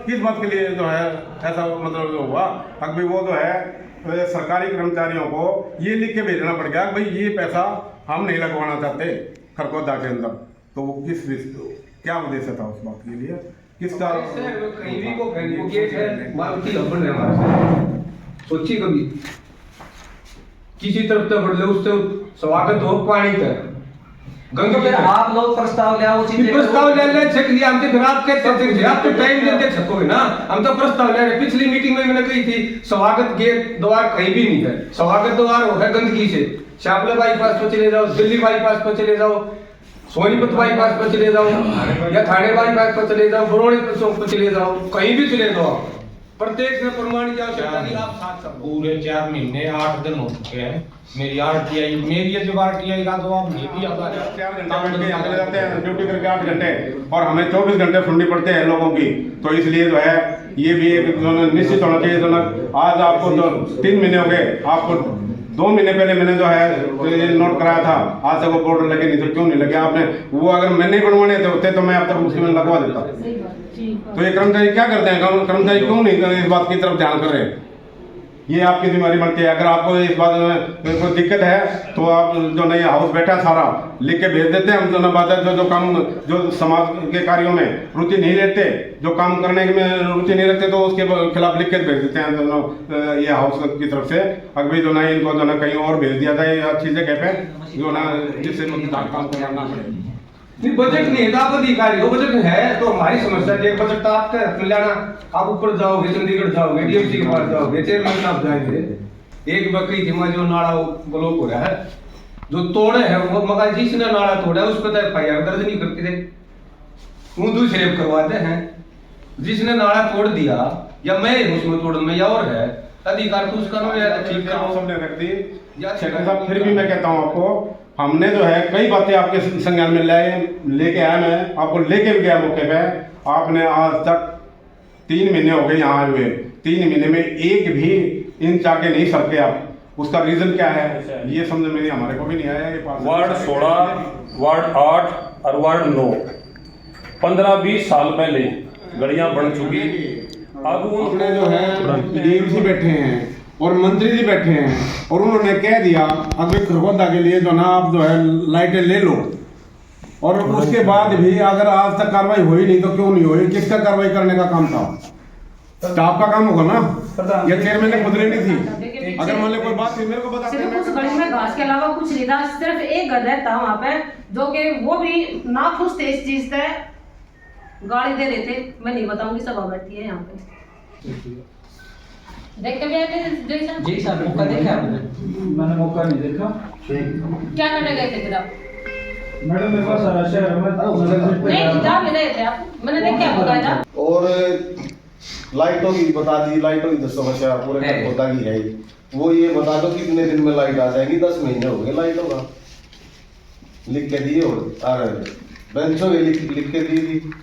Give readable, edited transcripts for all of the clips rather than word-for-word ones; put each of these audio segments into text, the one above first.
किस बात के लिए जो है ऐसा मतलब जो हुआ? अभी वो जो है सरकारी कर्मचारियों को ये लिख के भेजना पड़ गया भाई ये पैसा हम नहीं लगवाना चाहते खरगोदा के अंदर, तो वो क्या उद्देश्य था उस बात के लिए? किसका सोची कभी किसी तरफ से बढ़ ले उससे स्वागत हो पानी तक तो फिर आप लोग प्रस्ताव ले आओ, प्रस्ताव ले चेक लिया हमसे, फिर आप कहते थे आप तो टाइम नहीं दे सकोगे ना, हम तो प्रस्ताव ले रहे। पिछली मीटिंग में मैंने कही थी स्वागत गेट द्वार कहीं भी नहीं है, स्वागत द्वार हो है गंदगी से, शापला बाईपास पर चले जाओ, दिल्ली बाईपास पर चले जाओ, सोनीपत बाईपास पर चले जाओ या थाने बाईपास पर चले जाओ, बरौनी चौक पर चले जाओ, कहीं भी चले जाओ, प्रत्येक में प्रमाणित आप साथ पूरे 4 महीने 8 दिन हो चुके हैं। मेरी आरटीआई मेरी जब आरटीआई का जवाब नहीं दिया था। 4 घंटे बैठ के यहाँ जाते हैं ड्यूटी करके 8 घंटे, और हमें 24 घंटे सुननी पड़ते हैं लोगों की, तो इसलिए जो है ये भी एक निश्चित होना चाहिए। आज आपको तो 3 महीने हो गए, आपको 2 महीने पहले मैंने जो है नोट कराया था, आज तक वो बोर्ड लगे नहीं, तो क्यों नहीं लगे आपने? वो अगर मैं नहीं बनवाने होते तो मैं अब तक उसमें लगवा देता। तो ये कर्मचारी क्या करते हैं? कर्मचारी क्यों नहीं इस बात की तरफ ध्यान कर रहे हैं? ये आपकी जिम्मेदारी बनती है। अगर आपको इस बात में कोई दिक्कत है तो आप जो नहीं हाउस बैठा सारा लिख के भेज देते हैं। हम दोनों बात है जो काम जो समाज के कार्यों में रुचि नहीं लेते, जो काम करने में रुचि नहीं रखते, तो उसके खिलाफ लिख के भेज देते हैं दोनों ये हाउस की तरफ से। अभी जो ना इनको जो ना कहीं और भेज दिया था अच्छी जगह पे, जो ना जिससे काम करना पड़े। नहीं बजट नहीं है, आप अधिकारी हो, बजट है तो हमारी समस्या है। बजट तो आपका है लाना, आप ऊपर जाओगे, चंडीगढ़ जाओगे, डीएमसी के पास जाओगे, चेयरमैन साहब जाएंगे। एक बकरी थी जो नाला ब्लॉक हो रहा है, जो तोड़े है वो मगर जिसने नाला तोड़ा है उस पर एफआईआर दर्ज नहीं करते थे, वो दूसरे करवाते हैं। जिसने नाला तोड़ दिया या मैं उसमें तोड़ में या और है अधिकार तो उसका ठीक सबने रख दी। फिर भी मैं कहता हूँ आपको, हमने जो है कई बातें आपके संज्ञान में लेके आया, मैं आपको लेके भी गया मौके पे। आपने आज तक 3 महीने हो गए यहाँ हुए, 3 महीने में एक भी इंच आगे नहीं सरके आप। उसका रीजन क्या है ये समझ में हमारे को भी नहीं आया। वार्ड 16, वार्ड 8 और वार्ड 9 15-20 साल पहले गलियां बन चुकी। अब उन्होंने जो है डीएमसी बैठे हैं और मंत्री जी बैठे हैं और उन्होंने कह दिया अगर खरगोदा के लिए जो ना आप जो है लाइटें ले लो, और उसके बाद भी अगर आज तक कार्रवाई हुई नहीं तो क्यों नहीं हुई? किसका कार्रवाई करने का काम था? स्टाफ का काम होगा ना, या चेयरमैन ने खुद लेनी थी? अगर मान लो कोई बात थी मेरे को बता देना। उस गली में घास के अलावा कुछ नहीं था, सिर्फ एक गधा था वहाँ पे, जो कि वो भी ना खुश थे इस चीज से, गाड़ी दे रहे थे। मैं नहीं बताऊंगी, सभा बैठी है यहाँ पे। देख के भी आए थे जी साहब, मौका देखा आपने? मैंने मौका नहीं देखा। क्या करने गए थे फिर आप? मैडम मेरे पास सारा शहर में नहीं जा भी रहे थे आप, मैंने देख के आपको कहा था। और लाइटों की बता दी, लाइटों की 10 समस्या पूरे खरगोदा की है। वो ये बता दो कितने दिन में लाइट आ जाएगी? 10 महीने हो गए लाइटों का लिख के दिए, और बेंचों में लिख के दी थी।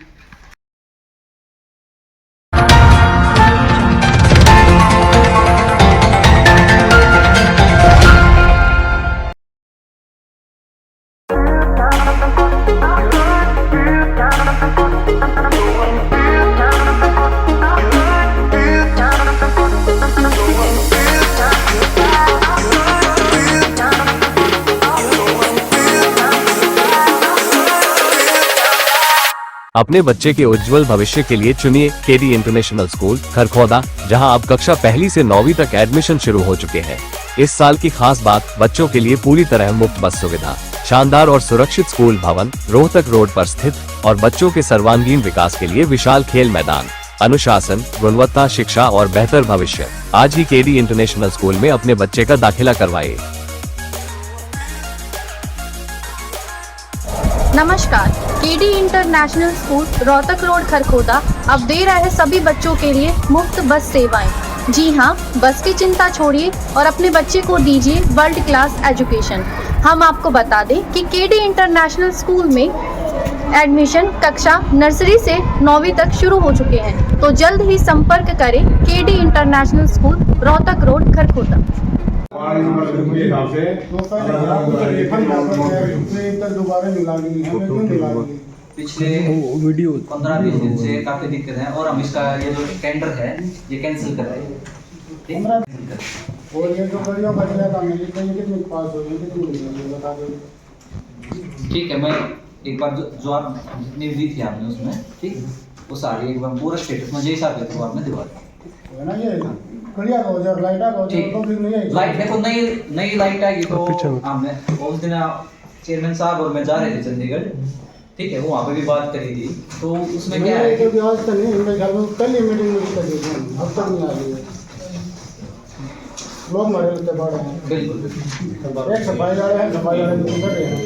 अपने बच्चे के उज्जवल भविष्य के लिए चुनिए केडी इंटरनेशनल स्कूल खरगोदा, जहां अब कक्षा 1 से 9वीं तक एडमिशन शुरू हो चुके हैं। इस साल की खास बात, बच्चों के लिए पूरी तरह मुफ्त बस सुविधा, शानदार और सुरक्षित स्कूल भवन रोहतक रोड पर स्थित, और बच्चों के सर्वांगीण विकास के लिए विशाल खेल मैदान, अनुशासन, गुणवत्ता शिक्षा और बेहतर भविष्य। आज ही केडी इंटरनेशनल स्कूल में अपने बच्चे का दाखिला करवाइए। नमस्कार, KD international school Rohtak road Khargoda अब दे रहा है सभी बच्चों के लिए मुफ्त बस सेवाएं। जी हां, बस की चिंता छोड़िए और अपने बच्चे को दीजिए वर्ल्ड क्लास एजुकेशन। हम आपको बता दें कि केडी इंटरनेशनल स्कूल में एडमिशन कक्षा नर्सरी से 9वीं तक शुरू हो चुके हैं, तो जल्द ही संपर्क करें KD international school Rohtak road Khargoda. पिछले 15-20 दिन से काफी दिक्कत है और हम इसका ये जो टेंडर है ये कैंसिल कर रहे हैं। ठीक? और ये जो गाड़ियां बचने का मिली तो ये कितने पास हो गई कितनी मिली बता दो। ठीक है, मैं एक बार जो आप दी थी आपने उसमें, ठीक, वो सारी एक बार पूरा स्टेटस में जैसा आप तो आपने दिवा दिया है ना। ये गाड़ियां को जो लाइट को जो तो फिर नहीं है लाइट देखो, नई लाइट आएगी तो हमने उस दिन चेयरमैन साहब और मैं जा रहे थे चंडीगढ़, ठीक है, वो वहाँ पे भी बात करी थी तो उसमें क्या है कि व्यवस्था नहीं मेरे ख्याल में पहली मीटिंग में कर दी अब तक नहीं आ रही है। लोग मरे होते पड़े हैं बिल्कुल एक सफाई वाले हैं, सफाई वाले नहीं कर रहे हैं,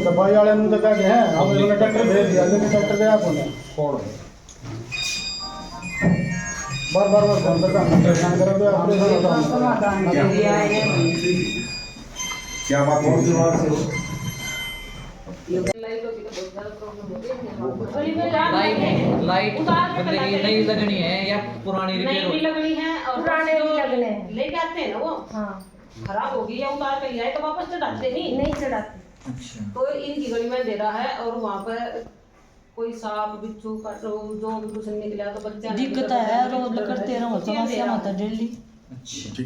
सफाई वाले ने तो कहा कि हैं हम लोगों ने ट्रैक्टर भेज दिया लेकिन ट्रैक्टर गया कौन है बार बार फोन करके हम परेशान कर रहे ऑपरेशन होता क्या बात है लाइट मतलब ये नई लगनी है या पुरानी नई रिपेयर भी लगनी है और पुराने भी लगने हैं। लेके आते हैं ना वो हाँ खराब होगी या उतार कर लिया है तो वापस चढ़ाते नहीं चढ़ाते। अच्छा तो इनकी गली में दे रहा है और वहाँ पर कोई सांप बिच्छू जो भी कुछ निकला तो बच्चा दिक्कत है रोड करते रहो समस्या मत डेली। अच्छा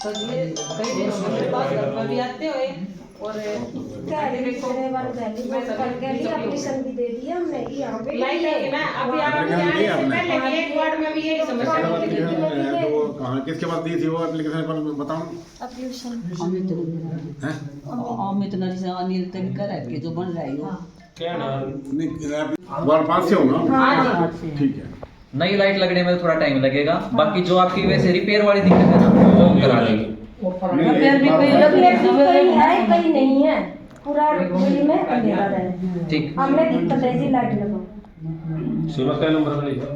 तो ये कई दिन हो गए पास घर पर भी आते हुए और एप्लीकेशन भी दे दिया हमने यहाँ पे लाइट है ना अभी आपने आने से पहले भी एक वार्ड में भी यही समस्या होती थी। किसके पास दी थी वो एप्लीकेशन पर बताओ। एप्लीकेशन अमित नरी से अनिल तनकर है कि जो बन रहा है वो वार्ड 5 से होगा। हाँ ठीक है। नई लाइट लगने में थोड़ा टाइम लगेगा, बाकी जो आपकी वैसे रिपेयर वाली दिक्कत है ना वो हम करा देंगे। कहीं नहीं है पूरा गली में अंधेरा है। ठीक हमने दिक्कत है जी लाइट लगाओ सूरत का नंबर नहीं है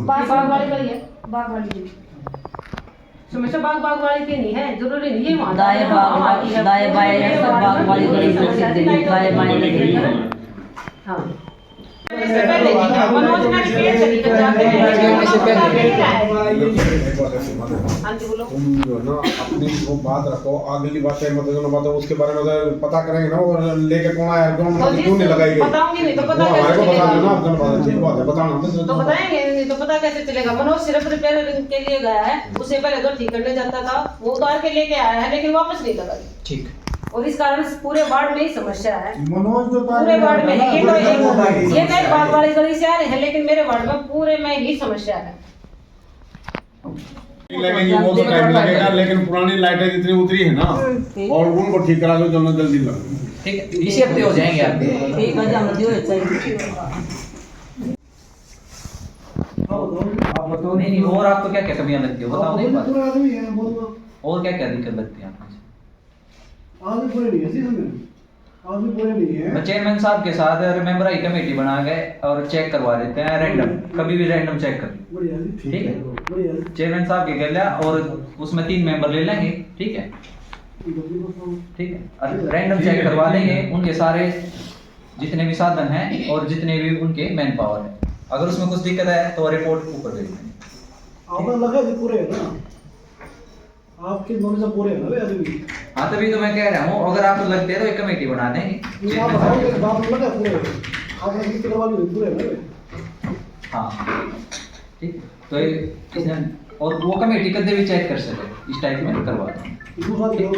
बाग वाली गली है बाग वाली गली समस्या बाग वाली की नहीं है जरूरी नहीं है वहाँ दाएं बाएं बाग वाली गली से दाएं बाएं हाँ इससे पहले मनोज ने रिपेयर चली कर जाके हाँ जी बोलो तुम जो है ना अपनी वो बात रखो आगे की बात है मतलब जो बात है उसके बारे में तो पता करेंगे ना और लेके कौन आया क्यों नहीं लगाई गई बताऊंगी नहीं तो पता हमारे को कैसे बता चलेगा देना अपना बात ठीक बात है बताना तो बताएंगे नहीं तो पता कैसे चलेगा। मनोज सिर्फ रिपेयर के लिए गया है, उससे पहले तो ठीक करने जाता था वो उतार के लेके आया है लेकिन वापस नहीं लगाई। ठीक और इस कारण पूरे वार्ड में ही समस्या है। मनोज जो पूरे वार्ड में ये तो ये मैं बाग वाली गली से आ रहे हैं लेकिन मेरे वार्ड में पूरे में ही समस्या है। लगेगी वो तो टाइम लगेगा लेकिन पुरानी लाइटें जितनी उतरी है ना और उनको ठीक करा दो जल्दी जल्दी लग ठीक है, इसी हफ्ते हो जाएंगे आपके। ठीक है जल्दी हो चाहिए। नहीं और आपको क्या क्या कमियां लगती है बताओ नहीं बात आदमी है बहुत और क्या क्या दिक्कत लगती है आपको? आदमी पूरे नहीं है जी हमें आदमी पूरे नहीं है। मैं चेयरमैन साहब के साथ मेंबराई कमेटी बना गए और चेक करवा देते हैं रैंडम, कभी भी रैंडम चेक कर बढ़िया जी ठीक है। बढ़िया चेयरमैन साहब के कर लिया और उसमें 3 मेंबर ले लेंगे ठीक है ठीक है रैंडम चेक करवा देंगे उनके सारे जितने भी साधन हैं और जितने भी उनके मैन पावर है। अगर उसमें कुछ दिक्कत है तो रिपोर्ट ऊपर भेज देंगे। आपने लगा जी पूरे है ना आपके नॉलेज से पूरे है ना अभी भी। हाँ तभी तो मैं कह रहा हूँ अगर आप लगते हैं तो एक कमेटी बना देंगे। आप बताओगे बात लगा पूरे आपने कितने करवा लिए पूरे है ना। हाँ ठीक तो और वो कमेटी कदे भी चेक कर सके इस टाइप में करवा दें। दूसरा करवा देंगे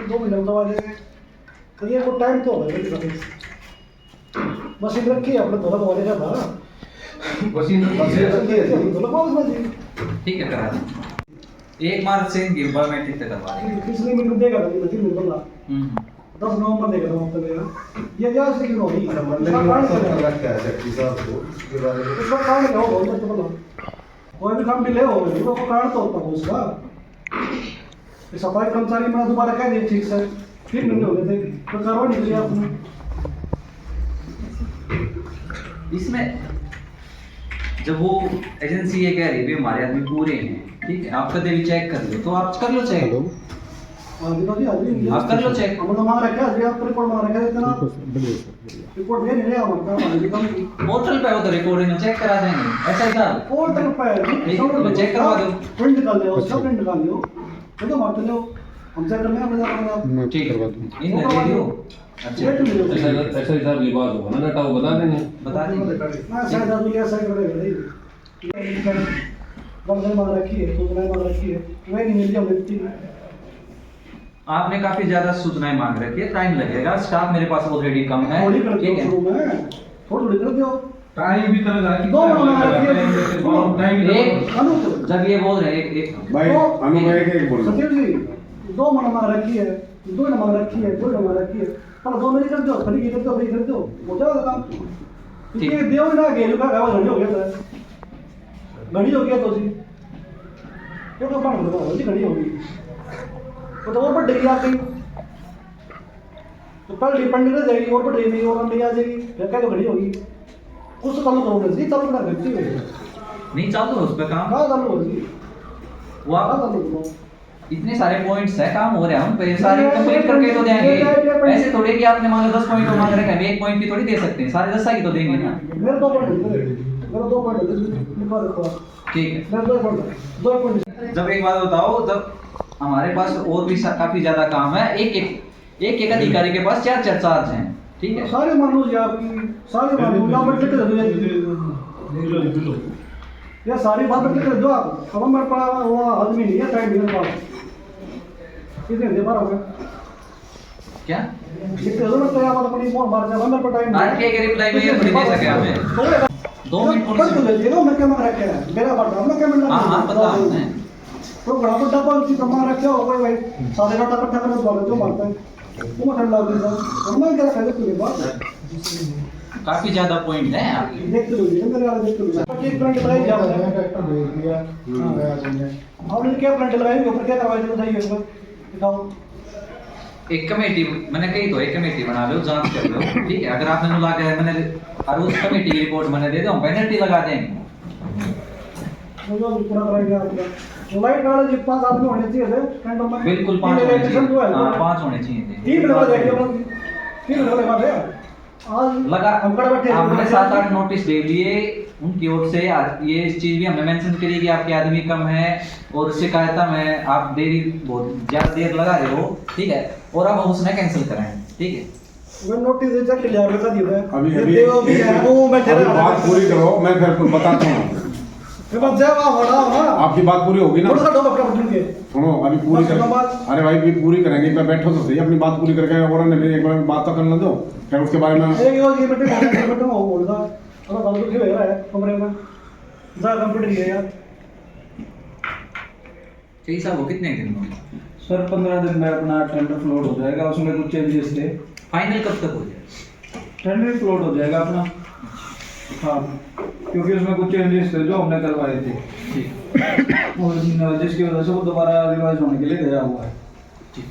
2 महीने करवा देंगे तो ये को टाइम तो होगा मशीन रखी है अपने धोला वाले का था मशीन रखी है धोला वाले जी ठीक है करा दें एक मार्च से इनकी बायोमेट्रिक तक करवा देंगे। पिछले महीने देगा था मशीन निकल रहा 10 नवंबर देगा था मतलब ये क्या से क्यों होगी मंडल में रखा है सेक्रेटरी साहब को उसके बारे में उसका कारण क्या होगा तो बोलो कोई भी काम डिले हो गई वो कारण तो होता है उसका सफाई कर्मचारी मैंने दोबारा कह दिया ठीक से 3 महीने हो गए थे तो करवा नहीं लिया आपने। इसमें जब वो एजेंसी ये कह रही है हमारे आदमी पूरे हैं ठीक है आप कदे भी चेक कर लो तो आप कर लो चेक आप कर लो चेक हम तो मांग रखे हैं आप रिपोर्ट मांग रखे हैं इतना रिपोर्ट दे नहीं रहे हम पोर्टल पे हो तो रिकॉर्डिंग चेक करा देंगे ऐसा ही था पोर्टल पे चेक करवा दो प्रिंट निकाल लो सब प्रिंट निकाल लो तो मारते लो हम चेक कर लेंगे अपने आप मैं ठीक करवा दूँ। इनने दे दियो अच्छा ऐसा हिसाब की बात होगा ना बेटा, वो बता देंगे। बता देंगे ना शायद आप ये ऐसा करेगा नहीं बंदे मार रखी है सूचनाएं मार रखी है वही नहीं मिल जाए। आपने काफी ज्यादा सूचनाएं मांग रखी है, टाइम लगेगा, स्टाफ मेरे पास ऑलरेडी कम है, ठीक है। थोड़ी कर दो टाइम भी तरह का दो महीना एक जब ये बोल रहे हैं एक भाई अनु मैं एक बोल रहा हूँ। सतीश जी 2 महीना मांग रखी है 2 महीना मांग रखी है 2 महीना मांग रखी है पर 2 महीने कर दो खड़ी की कर दो खड़ी कर दो हो जाएगा काम। ये देव ना गेलू का गावा घड़ी हो गया सर घड़ी हो गया तो जी ये तो बन गया जी घड़ी हो गई तो और पर डिग्री आ गई तो कल डिपेंड रह जाएगी और पर डिग्री और नहीं आ जाएगी फिर क्या तो घड़ी होगी कुछ तो चालू करोगे जी चालू कर देती है नहीं चालू है उस पे काम, कहाँ चालू हो जी वो आप कहाँ चालू करो इतने सारे पॉइंट्स है, काम हो रहे हैं, हम पे सारे कंप्लीट करके तो देंगे। ऐसे थोड़ी कि आपने मान लो 10 पॉइंट मांग रखे हैं, 1 पॉइंट की थोड़ी दे सकते हैं, सारे 10 की तो देंगे ना। मेरे 2 पॉइंट लिखवा रखो ठीक है। मेरे 2 पॉइंट जब एक बात बताओ, जब हमारे पास और भी काफी ज्यादा काम है, एक अधिकारी के पास 4 चार्ज हैं, ठीक है। सारे मानो जी आपकी सारे मानो यहाँ पर लिख दो ये सारी बात लिख दो आप। अब मेरे पास वो आदमी नहीं है टाइम मेरे पास कितने दे पारोगे क्या लिख दो मैं तो यहाँ पर अपनी फोन मार जाऊंगा मेरे पर टाइम आरटीआई के रिप्लाई में ये थोड़ी दे सके हमें 2 मिनट पर तो ले लो मैं क्या मांग रखा है मेरा बात मैं क्या मिलना हां पता है तो बड़ा बड़ा डब्बा उसी मांग रखे हो भाई सारे का इकट्ठा करके बोले जो मारते हैं वो मत लगा दे हमने क्या रखा है तुम्हारे पास काफी ज्यादा पॉइंट है आपके। देख लो ये मेरे वाला देख लो एक प्लांट लगाई जा रहा है ट्रैक्टर भेज दिया गया जाएंगे आपने क्या प्लांट लगाई ऊपर क्या करवाई थी बताइए इसमें दिखाओ। एक कमेटी मैंने कही तो एक कमेटी बना लो, जांच कर लो, ठीक है। अगर आपने लगा के मैंने और उस कमेटी की रिपोर्ट मैंने दे दो, हम पेनल्टी लगा देंगे। वो पूरा कराएंगे आपका लाइट वाले जी 5 आदमी होने चाहिए थे टेंडर में बिल्कुल 5 होने चाहिए। हां 5 होने चाहिए थे। 3 लगा देखिए 3 लगा दे आज लगा हम कड़े बैठे हमने 7-8 नोटिस दे दिए उनकी ओर से। ये इस चीज भी हमने मेंशन करी कि आपके आदमी कम है और शिकायत में आप देरी बहुत ज्यादा देर लगा रहे हो, ठीक है। और अब हम उसने कैंसिल कराएं, ठीक है। मैं नोटिस दे चेक लिया बता दिया अभी ये देव भी है वो मैं अभी बात पूरी करो, मैं फिर बताता हूँ। मैं बस जावा बड़ा हां आपकी बात पूरी होगी ना। थोड़ा दो अपना बटन के सुनो अभी पूरी कर, अरे भाई भी पूरी करेंगे, मैं बैठो तो सही, अपनी बात पूरी करके और ने एक बार बात तो करना दो, फिर उसके बारे में एक ये बटन हो बोल रहा थोड़ा बाल दुखी हो रहा है कमरे में जा कंप्यूटर ये यार कैसा वो कितने दिन में सर 15 दिन में अपना टेंडर फ्लोट हो जाएगा, उसमें कुछ चेंजेस थे। फाइनल कब तक हो जाएगा? टेंडर फ्लोट हो जाएगा अपना, हाँ, क्योंकि उसमें कुछ चेंजेस थे जो हमने करवाए थे, ठीक, और जिसकी वजह से वो दोबारा रिवाइज होने के लिए गया हुआ है। ठीक,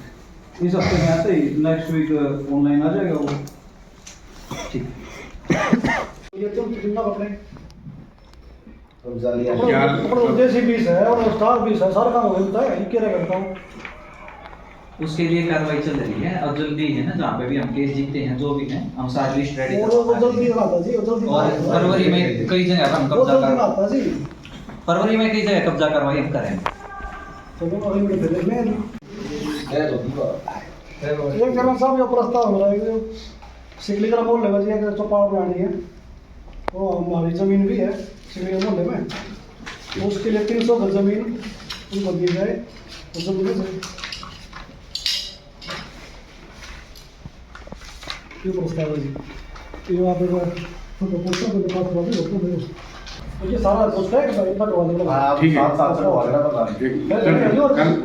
इस हफ्ते में आते ही नेक्स्ट वीक ऑनलाइन आ जाएगा वो। ठीक, ये तो कितना अपने हम जालिया यार उद्देश्य भी है और स्टाफ भी है, सारा काम होता है ये क्या करता हूँ उसके लिए कार्रवाई चल रही है और जल्दी है ना, जहाँ पे भी हम केस जीतते हैं जो भी है हम सारी लिस्ट रेडी वो जल्दी आता जी वो जल्दी और फरवरी में कई जगह हम वो कब्जा जल्दी कर आता जी फरवरी में कई जगह कब्जा कार्रवाई हम करेंगे। चलो अभी मेरे फिर में एक जन साहब ये प्रस्ताव हो रहा है कि सिगली का बोल लेगा जी अगर चौपाल बनानी है वो हमारी जमीन भी है सिगली के मोहल्ले में, तो उसके लिए 300 गज जमीन उनको दी जाए उस जमीन से ये प्रस्ताव है जी। ये वहाँ पे फोटो पोस्टर को दिखा दो भी तो ये सारा पोस्टर है कि भाई इतना करवा देगा। ठीक है साथ करवा देना बता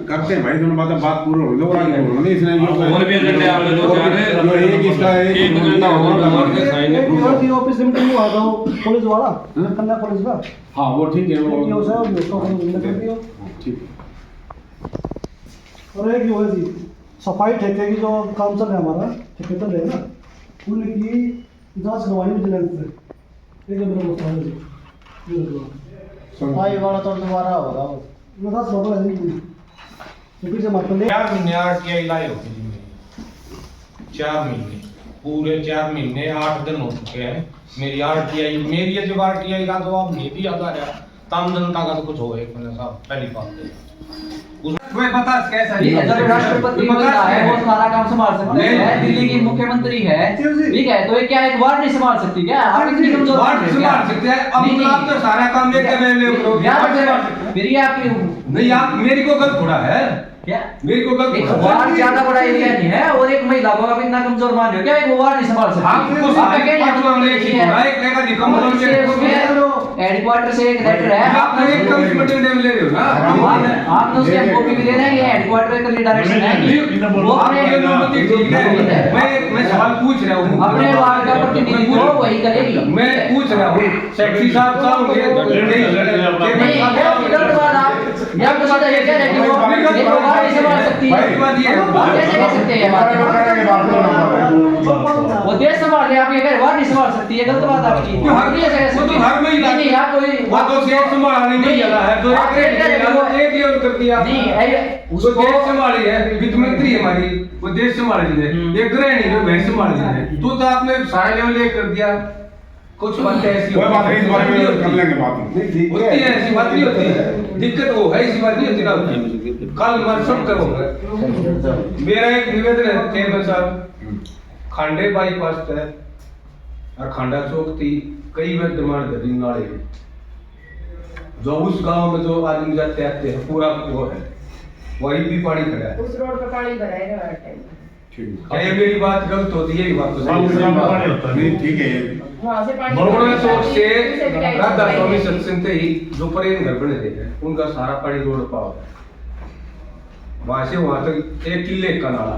करते हैं भाई, दोनों बातें बात पूरी हो लोग आगे बोलो नहीं इसने और भी एजेंडे आप लोग जा रहे हैं, एक इसका एक एजेंडा होगा हमारे के साइन है एक ऑफिस में मीटिंग हुआ था पुलिस वाला कन्या पुलिस का, हाँ वो ठीक है एक वो है और उसको हम मिल कर दियो ठीक। और एक जो है जी सफाई ठेके की जो काम चल रहा है हमारा ठेकेदार है ना उनकी जांच करवानी विजिलेंस से एक मेरा मसला है जी सफाई वाला तो दोबारा होगा मैं दस बाबा है जी क्योंकि जब आपने 4 महीने आरटीआई लाई होती है मेरी, 4 महीने पूरे 4 महीने 8 दिन हो चुके हैं मेरी आरटीआई। मेरी जब आरटीआई का जवाब नहीं दिया जा रहा, तम जनता का तो कुछ हो एक मैंने साहब पहली बात है तुम्हें पता कैसा ठीक है, जब राष्ट्रपति बनता है वो सारा काम संभाल सकता है, दिल्ली की मुख्यमंत्री है, ठीक है, तो ये क्या एक वार्ड नहीं संभाल सकती क्या? आप इतनी कमजोर वार्ड संभाल सकते हैं, अब आप तो सारा काम एक में करोगे। फिर ये आपकी नहीं, आप मेरी को गलत थोड़ा है क्या? मेरी को गलत एक वार्ड ज्यादा बड़ा एरिया नहीं है और एक महिला को आप इतना कमजोर मान रहे हो क्या? एक वार्ड नहीं संभाल सकती? हेडक्वार्टर से एक लेटर है, आप एक कमिटमेंट ले रहे हो ना, आपने उसके कॉपी भी दे रहे हैं, ये हेडक्वार्टर का डायरेक्शन है, वो अपने ठीक है, मैं सवाल पूछ रहा हूँ, अपने वार्ड का प्रतिनिधित्व वही करेगी। मैं पूछ रहा हूँ सेक्रेटरी साहब चाहोगे गलत बात आप या तो सीधा ये कह रहे हैं कि वो वार्ड नहीं संभाल सकती है, कैसे कह सकते हैं वो देश संभाल रहे, आप ये कह रहे वार्ड नहीं संभाल सकती है, गलत बात आपकी। वो तो हर में ही नहीं आप कोई वो तो देश संभालने नहीं जाना है, तो एक लेवल कर दिया नहीं उसको देश संभाली है, वित्त मंत्री हमारी वो देश संभाली है, एक गृहिणी है वह संभाली है, तो आपने सारा लेवल एक कर दिया। कुछ बातें ऐसी कोई बात नहीं, इस बारे में कर लेंगे बात होती है, ऐसी बात नहीं होती है, दिक्कत वो है, ऐसी बात नहीं होती ना, कल मर सब करो। मेरा एक निवेदन है चेयरमैन साहब, खांडे बाईपास है और खांडा चौक थी कई बार डिमांड कर रही नाले जो उस गांव में जो आदमी जाते आते हैं पूरा वो है, वही भी पानी खड़ा है, उस रोड पे पानी भरा है हर टाइम। क्या ये मेरी बात गलत होती है? ये बात तो नहीं, ठीक है। वहां से पानी बड़ोड़ा चौक से राधा स्वामी सत्संग से ही जो परेन घर बने थे उनका सारा पानी रोड पाओ है, वहां से वहां तक 1 किले का नाला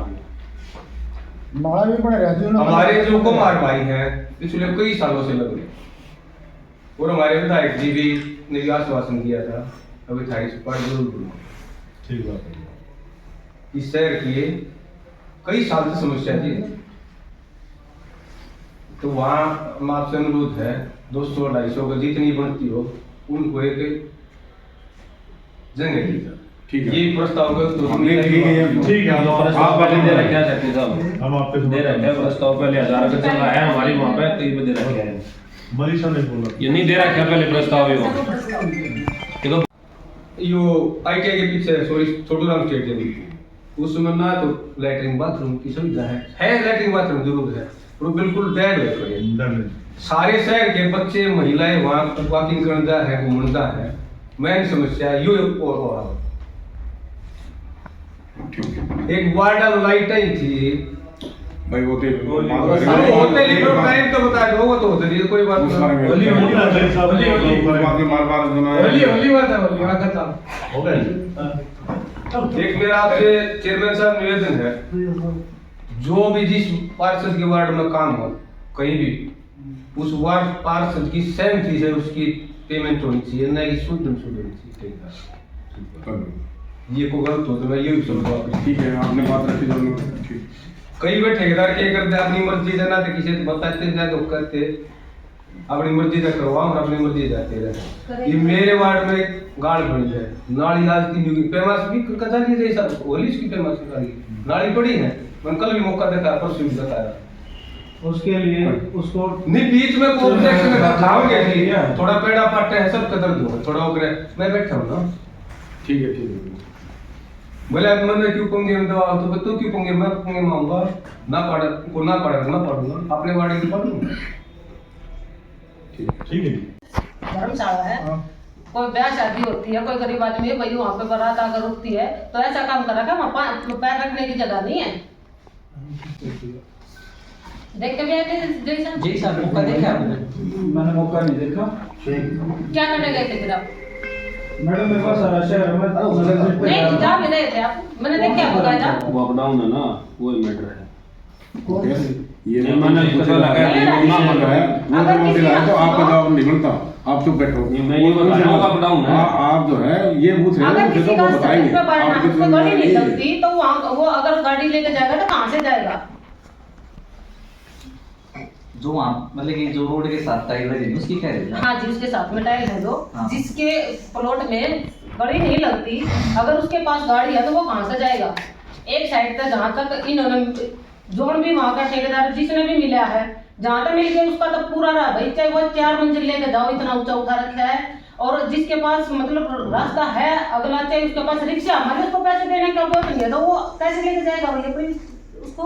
नाला भी बने रहते हैं। हमारे जो कुमार भाई हैं पिछले कई सालों से लग रहे, और हमारे विधायक जी भी ने भी आश्वासन दिया था अभी थाई सुपार जरूर दूंगा। ठीक बात है। इस शहर की कई साल से समस्या थी, तो वहाँ आपसे अनुरोध है 200-250 का जितनी बनती हो उनको एक जगह दी जाए। ठीक है, ये प्रस्ताव का तो ठीक है, आप पहले दे रखे हैं सेक्रेटरी साहब, हम आपके दे रखे हैं प्रस्ताव, पहले 1000 का चल रहा है हमारी वहाँ पे, कई में दे रखे हैं, मनीषा ने बोला ये नहीं दे रखे पहले प्रस्ताव ये तो यो ITI के पीछे सॉरी छोटू राम स्टेडियम उसमें ना तो लैट्रिन बाथरूम की सुविधा है लैट्रिन बाथरूम जरूर है, और बिल्कुल डेड है, सारे शहर के बच्चे महिलाएं वहाँ वॉकिंग करने जा है, घूमने जा है, मेन समस्या यो और एक वार्ड लाइट आई थी भाई वो होते लिखो टाइम तो बता दो, वो तो होते नहीं कोई बात नहीं, होली होली बात है, हो गए। एक मेरा आपसे चेयरमैन साहब निवेदन है, जो भी जिस पार्षद के वार्ड में काम हो कहीं भी उस वार्ड पार्षद की सहमति से उसकी पेमेंट होनी चाहिए, न कि शुद्ध होनी चाहिए। ये को गलत हो तो मैं ये समझूंगा। ठीक है, आपने बात रखी जरूर। ठीक, कई बार ठेकेदार क्या करते अपनी मर्जी से ना तो किसी से बताते ना तो करते अपनी मर्जी से करवाओ और अपनी मर्जी जाते रहे। ये मेरे वार्ड में गाड़ बनी है, नाली आज की फेमस भी कथा नहीं जैसा होली की फेमस नाली पड़ी है, मैंने कल भी मौका देखा, परसों भी बताया उसके लिए उसको नहीं बीच में कॉम्प्लेक्स में खाओगे नहीं, थोड़ा पेड़ा पाटे है सब कदर दो थोड़ा उगरे मैं बैठा हूं ना। ठीक है, ठीक है। बोले मैंने क्यों पंगे में दवा तो तू क्यों पंगे मैं पंगे मांगूंगा ना पढ़ा को ना पढ़ा ना पढ़ूंगा अपने वार्ड की पढ़ूंगा। ठीक है, धर्मशाला है, कोई ब्याह शादी होती है, कोई गरीब आदमी है भाई वहाँ पे बारात आकर रुकती है, तो ऐसा काम करा क्या वहाँ पैर रखने की जगह नहीं है। देख के भी आए थे जैसा जी सर, मौका देखा आपने? मैंने मौका नहीं देखा। क्या करने गए थे फिर आप? मैडम मेरे पास सारा शहर में नहीं जा भी रहे थे आप, मैंने देख क्या बताया था वो अपडाउन है ना, वो मैटर है। ये मैंने पता लगा ना लगा है, वो अगर तो किसी तो आपका जवाब नहीं बनता, आप चुप बैठो। मैं ये बता रहा हूँ अपडाउन है। आप जो है ये पूछ रहे अगर हो, किसी तो का वो बताएंगे पे बढ़ना आपके उसको गाड़ी नहीं लगती तो वहाँ वो अगर गाड़ी लेके जाएगा तो कहाँ से जाएगा? जो वहाँ मतलब कि जो रोड के साथ टाइल लगे हैं, उसकी कह रहे हैं? हाँ जी, उसके साथ में टाइल है जो हाँ। जिसके प्लॉट में गाड़ी नहीं लगती, अगर उसके पास गाड़ी है तो वो कहाँ से जाएगा? एक साइड तक जहाँ तक इन्होंने जोन भी वहाँ का ठेकेदार जिसने भी मिला है जहाँ तक मिल गया उसका तो पूरा रहा भाई, चाहे वो 4 मंजिल लेके जाओ इतना ऊंचा उठा रखा है, और जिसके पास मतलब रास्ता है अगला चाहिए उसके पास रिक्शा हमारे उसको पैसे देने का जरूरत नहीं है तो वो कैसे लेके जाएगा भैया प्लीज उसको।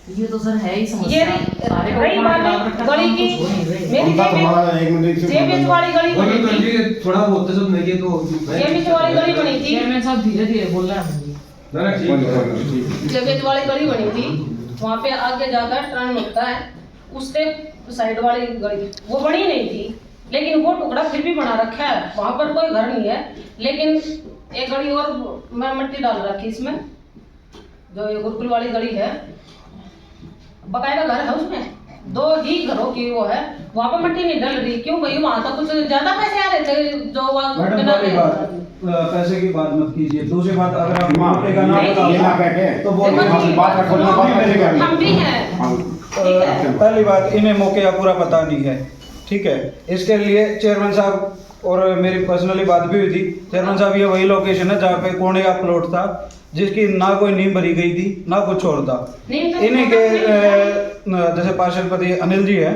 ये तो सर है ही ये समस्या। रही बात गली की मेरी जेबीएच वाली गली बनी थी, थोड़ा बहुत तो सब नहीं तो जेबीएच वाली गली बनी थी, चेयरमैन साहब धीरे धीरे बोल रहे हैं। जेबीएच वाली गली बनी थी, वहाँ पे आगे जाकर टर्न होता है, उससे साइड वाली गली वो बनी नहीं थी लेकिन वो टुकड़ा फिर भी बना रखा है, वहाँ पर कोई घर नहीं है लेकिन एक गली और मैं मिट्टी डाल रखी इसमें, जो ये गुरुकुल वाली गली है बकायदा घर है उसमें 2 ही घरों की वो है, वहाँ पर मिट्टी नहीं डल रही। क्यों भाई वहाँ तो कुछ ज्यादा पैसे आ रहे थे जो मैडम पहली बात पैसे की बात मत कीजिए, दूसरी बात अगर आप मौके का नाम बताओगे तो वो हम भी हैं। पहली बात इन्हें मौके का पूरा पता नहीं है, ठीक है। इसके लिए चेयरमैन साहब और मेरी पर्सनली बात भी हुई थी, चेयरमैन साहब ये वही लोकेशन है जहाँ पे कोने का प्लॉट था जिसकी ना कोई नींव भरी गई थी ना कुछ और था। इन्हीं के जैसे पार्षदपति अनिल जी हैं,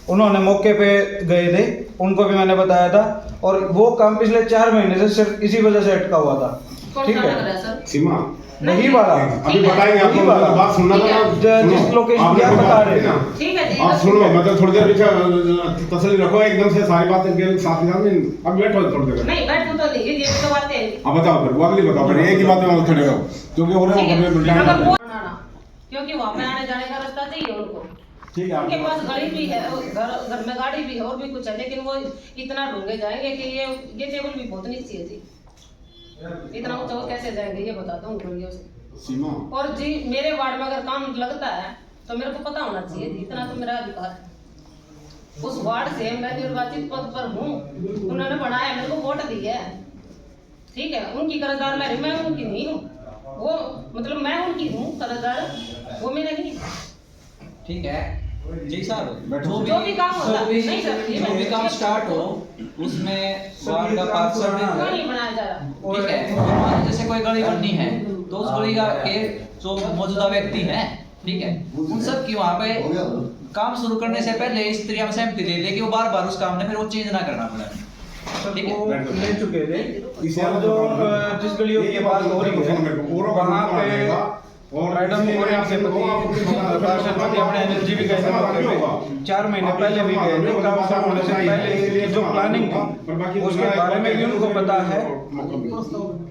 उन्होंने मौके पे गए थे, उनको भी मैंने बताया था और वो काम पिछले 4 महीने से सिर्फ इसी वजह से अटका हुआ था, ठीक है। सीमा नहीं वाला अभी बताएंगे आपको, बात सुनना तो जिस लोकेशन क्या बता रहे हैं ठीक है आप सुनो, मतलब थोड़ी देर पीछे तसल्ली रखो, एकदम से सारी बातें के साथ ही साथ अब बैठो थोड़ी देर। नहीं बैठ तो नहीं, ये तो बातें हैं। अब बताओ फिर वो अगली बताओ फिर एक ही बात में खड़े रहो क्योंकि हो रहे हो क्योंकि वहाँ पे आने जाने का रास्ता चाहिए उनको, ठीक है। उनके पास गाड़ी भी है, घर में गाड़ी भी है और भी कुछ है लेकिन वो इतना ढूंढे जाएंगे कि ये टेबल भी बहुत नीचे थी, इतना ऊंचा वो कैसे जाएंगे ये बता दो उनको सीमा। और जी मेरे वार्ड में अगर काम लगता है तो मेरे को पता होना चाहिए, इतना तो मेरा अधिकार है। उस वार्ड से मैं निर्वाचित पद पर हूँ, उन्होंने बनाया, मेरे को वोट दी है, ठीक है। उनकी कर्जदार मैं उनकी नहीं हूँ, वो मतलब मैं उनकी हूँ कर्जदार, वो मेरे नहीं। ठीक है जी साहब, जो भी काम होता है नहीं सर, जो भी काम स्टार्ट हो उसमें वार्ड का पार्षद नहीं बनाया जा रहा, ठीक है। जैसे कोई गली बननी है तो उस गली का के जो मौजूदा व्यक्ति हैं, ठीक है, उन सब की वहाँ पे काम शुरू करने से पहले इस तरह में सहमति दे दे कि वो बार-बार उस काम में फिर वो चेंज ना करना पड़े, ठीक है। ले चुके थे और जो जिस गलियों की बात हो रही है वहाँ पे मैडम और आपसे पार्षदपति अपने एनर्जी भी गए थे मौके पे, 4 महीने पहले भी गए थे, काम शुरू होने से पहले जो प्लानिंग थी उसके बारे में भी उनको पता है,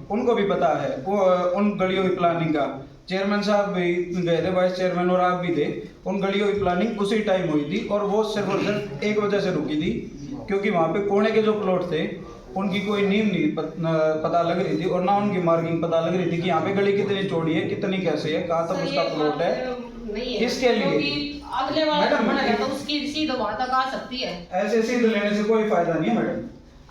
उनको भी पता है वो उन गलियों की प्लानिंग का। चेयरमैन साहब भी गए थे, वाइस चेयरमैन और आप भी थे, उन गलियों की प्लानिंग उसी टाइम हुई थी और वो सिर्फ और सिर्फ एक वजह से रुकी थी क्योंकि वहाँ पे कोने के जो प्लॉट थे उनकी कोई नींव नहीं पता लग रही थी और ना उनकी मार्किंग पता लग रही थी कि यहाँ पे गली कितनी चौड़ी है, कितनी कैसे है, कहाँ तक उसका प्लॉट है, इसके लिए अगले वाला तो उसकी सीध वहाँ तक आ सकती है। ऐसे सीध लेने से कोई फायदा नहीं है मैडम।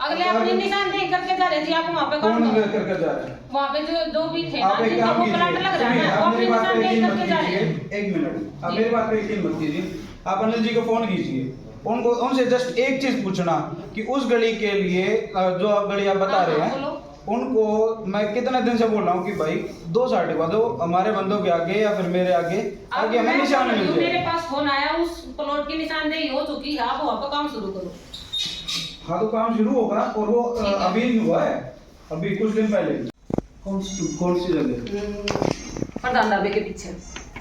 अगले अपने निशानदेही करके जा रहे थे, आप वहाँ पे कौन करके जा रहे हैं? वहाँ पे जो भी थे आप एक काम प्लाट लग रहा है ना, वो अपने निशानदेही करके जा रहे हैं। 1 मिनट, आप मेरी बात पे यकीन मत कीजिए, आप अनिल जी को फोन कीजिए, उनको उनसे जस्ट एक चीज पूछना कि उस गली के लिए जो आप गली आप बता रहे हैं उनको मैं कितने दिन से बोल रहा हूँ कि भाई 2 साल के बाद हमारे बंदों के आगे या फिर मेरे आगे हमें निशान मिल जाए। मेरे पास फोन आया, उस प्लॉट की निशानदेही हो चुकी है, आप वहाँ पे काम शुरू करो। हाँ तो काम शुरू होगा और वो अभी हुआ है, अभी कुछ दिन पहले। कौन सी जगह? प्रधान ढाबे के पीछे,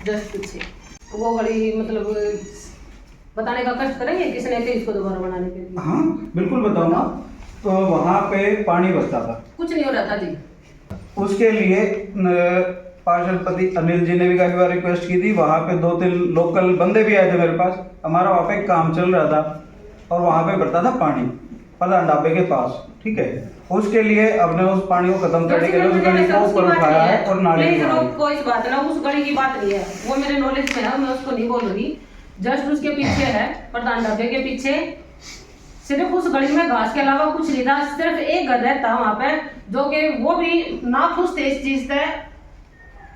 जस्ट पीछे वो गली, मतलब बताने का कष्ट करेंगे किसने थे इसको दोबारा बनाने के लिए? हाँ बिल्कुल बताऊंगा। तो वहाँ पे पानी बरसता था, कुछ नहीं हो रहा था जी। उसके लिए पार्षदपति अनिल जी ने भी काफी बार रिक्वेस्ट की थी, वहाँ पे 2-3 लोकल बंदे भी आए थे मेरे पास, हमारा वहाँ पे काम चल रहा था और वहाँ पे बरता था पानी प्रधान ढाबे के पास, ठीक है। उसके लिए हमने उस पानी को खत्म करने के लिए उस गली को ऊपर उठाया है और नाली कोई बात ना, उस गली की बात नहीं है, वो मेरे नॉलेज में है, मैं उसको नहीं बोल रही। जस्ट उसके पीछे है प्रधान ढाबे के पीछे, सिर्फ उस गली में घास के अलावा कुछ नहीं था, सिर्फ एक घर था वहाँ पे जो कि वो भी ना खुश थे इस चीज से,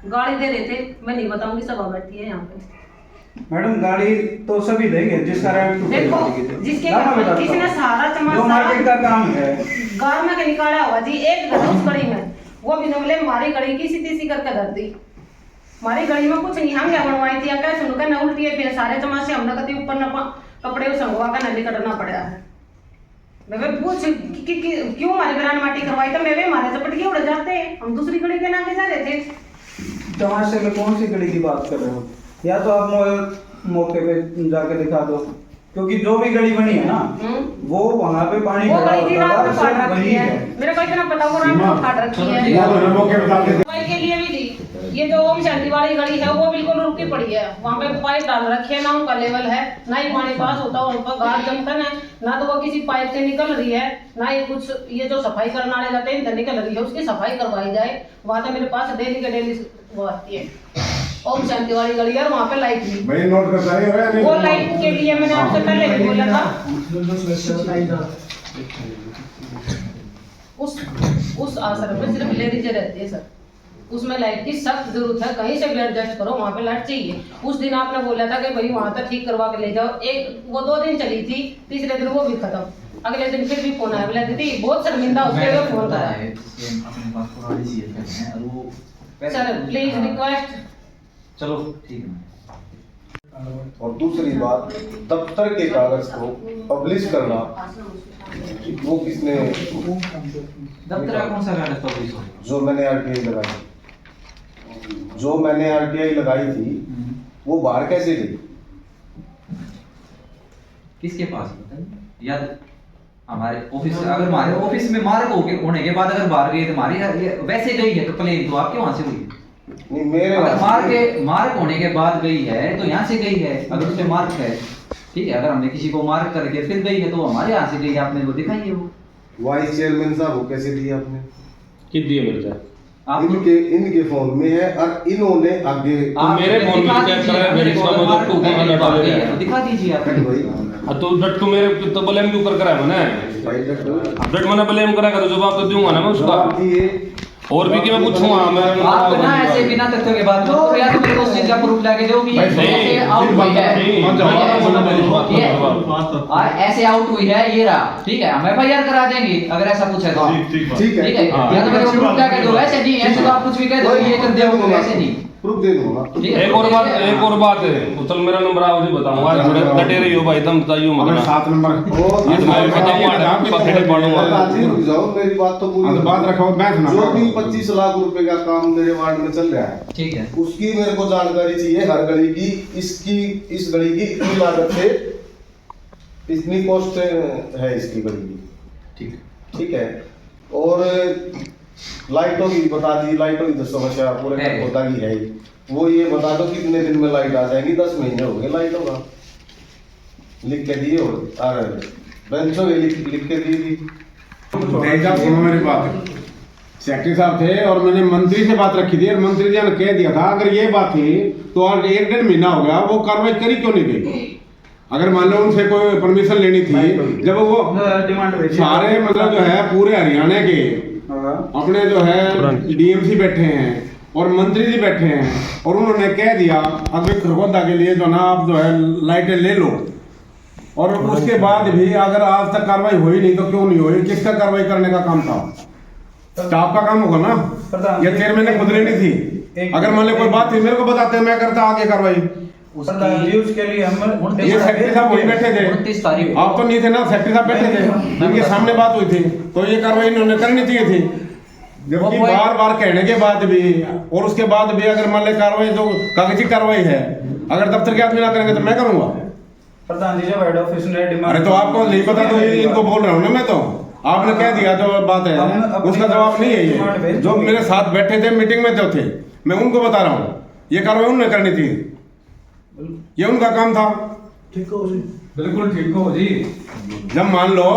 गाड़ी दे रहे थे, मैं नहीं बताऊंगी, सभा बैठी है यहाँ पे। मैडम गाड़ी तो सभी देंगे जिसका रेंट देखो जिसके किसने सहारा जो मार्केट का काम है गाँव में निकाला हुआ जी, एक घर उस गली में, वो भी नमले मारी गली की सीधी सी करके धर दी, हमारी गली में कुछ नहीं, हम क्या बनवाई थी क्या सुन कर न उल्टी है, फिर सारे तमाशे हमने कभी ऊपर न कपड़े संगवा कर न निकलना पड़ा है। मैं पूछ कि क्यों हमारे बिरान माटी करवाई, तो मैं भी हमारे से पटके उड़ जाते, हम दूसरी गली के नाम जा रहे थे। तमाशे में कौन सी गली की बात कर रहे हो? या तो आप मौके पे जाके दिखा दो, क्योंकि जो भी गली बनी है ना वो वहाँ पे पानी वो भरा गली थी होता रात था, में सिर्फ काट वही रखी है, है। मेरे को इतना पता वो रात में काट रखी है। दवाई के लिए भी थी, ये जो ओम शांति वाली गली है वो बिल्कुल रुकी पड़ी है, वहाँ पे पाइप डाल रखे है, ना उनका लेवल है, ना ही पानी पास होता है, उनका गाढ़ जमकन है, ना तो वो किसी पाइप से निकल रही है, ना ही कुछ ये जो सफाई करने वाले जाते हैं इनसे निकल रही है, उसकी सफाई करवाई जाए। वहाँ तो मेरे पास डेली के डेली वो आती है ओम शांति वाली गली है, और वहाँ पे लाइट भी भाई नोट करता है, वो लाइट के लिए मैंने आपसे पहले भी बोला था। उस आश्रम में सिर्फ लेडीज रहती है सर, उसमें लाइट की सख्त जरूरत है, कहीं से भी एडजस्ट करो वहाँ पे लाइट चाहिए। उस दिन आपने बोला था कि भाई वहाँ तक ठीक करवा के ले जाओ, एक वो 2 दिन चली थी, तीसरे दिन वो भी खत्म, अगले दिन फिर भी फोन आया, बोला दीदी बहुत शर्मिंदा उसके लिए फोन करा। सर प्लीज रिक्वेस्ट, चलो ठीक है। और दूसरी बात, दफ्तर के कागज को पब्लिश करना वो किसने, दफ्तर का कौन सा कागज पब्लिश हो? जो मैंने आरटीआई लगाई, जो मैंने आरटीआई लगाई थी वो बाहर कैसे गई? किसके पास बताइए? या हमारे ऑफिस, अगर हमारे ऑफिस में मार्क होने के बाद अगर बाहर गई तो हमारी वैसे गई है तो प्लेन तो आपके वहां से हुई है। नहीं, मेरे अगर मार्क होने के बाद गई है तो यहाँ से गई है, अगर उस पे मार्क है, ठीक है। अगर हमने किसी को मार्क करके फिर गई है तो हमारे यहाँ से गई है, आपने वो दिखाई है। वो वाइस चेयरमैन साहब वो कैसे दिए आपने? किस दिए मिलता है? इनके फोन में है और इन्होंने आगे मेरे फोन में चेक करा है, मेरे फोन में तो दिखा दीजिए आप भाई। तो डट को मेरे तो ब्लेम क्यों कर रहा है मैंने? भाई डट मैंने ब्लेम करा तो जवाब तो दूंगा ना मैं उसका। और भी कि मैं पूछूंगा मैं आप बिना ऐसे बिना तथ्यों के बात तो या तो मेरे को उस चीज का प्रूफ लाके दो कि ऐसे आउट हुई है, ऐसे आउट हुई है, ये रहा, ठीक है, हम एफआईआर करा देंगे अगर ऐसा कुछ है तो, ठीक है। या तो मेरे को प्रूफ लाके दो, ऐसे नहीं, ऐसे तो आप कुछ भी कह दो ये कर दो, ऐसे नहीं, प्रूफ दे दूंगा। एक और बात है, चल मेरा नंबर आओ जी बताऊंगा, थोड़े डटे रही हो भाई, तुम बताइयो मगर 7 नंबर ये तो मैं बताऊंगा, पकड़े पड़ूंगा। रुक जाओ, मेरी बात तो पूरी बात रखो, मैं सुना। जो भी 25 लाख रुपए का काम मेरे वार्ड में चल रहा है, ठीक है, उसकी मेरे को जानकारी चाहिए हर गली की, इसकी इस गली की इतनी लागत से इतनी कॉस्ट है इसकी गली की, ठीक है। और लाइटों की बता दी, लाइटों की तो समस्या पूरे होता ही है, वो ये बता दो कितने दिन में लाइट आ जाएगी? 10 महीने हो गए लाइटों का, लिख के दिए और बेंचों के लिख के दी थी। सुनो मेरी बात, सेक्रेटरी साहब थे और मैंने मंत्री से बात रखी थी और मंत्री जी ने कह दिया था अगर ये बात थी तो और 1-1.5 महीना हो गया, वो कार्रवाई करी क्यों नहीं गई? अगर मान लो उनसे कोई परमिशन लेनी थी, जब वो डिमांड सारे मतलब जो है पूरे हरियाणा के अपने जो है डीएमसी बैठे हैं और मंत्री जी बैठे हैं और उन्होंने कह दिया अगर खरगोदा के लिए जो ना आप जो है लाइटें ले लो, और उसके बाद भी अगर आज तक कार्रवाई हुई नहीं तो क्यों नहीं हुई? किसका कार्रवाई करने का काम था? स्टाफ का काम होगा ना, या चेयरमैन ने खुद लेनी थी? अगर मान लो कोई बात थी मेरे को बताते, मैं करता आगे कार्रवाई। उसके लिए हम ये सेक्रेटरी साहब वही बैठे थे, 29 तारीख आप तो नहीं थे ना, सेक्रेटरी साहब बैठे थे, इनके सामने बात हुई थी, तो ये कार्रवाई इन्होंने करनी चाहिए थी। जबकि बार कहने के बाद भी और उसके बाद भी अगर मान लो कार्रवाई जो कागजी कार्रवाई है, अगर दफ्तर के आदमी ना करेंगे तो मैं करूंगा। प्रधान जी जब हेड ऑफिस ने डिमांड, अरे तो आपको नहीं पता तो इनको बोल रहा हूँ ना मैं, तो आपने कह दिया जो बात है उसका जवाब नहीं है ये। जो मेरे साथ बैठे थे मीटिंग में जो थे, मैं उनको बता रहा हूँ ये कार्रवाई उन्होंने करनी थी, ये उनका काम था। ठीक हो जी, बिल्कुल ठीक हो जी। जब मान लो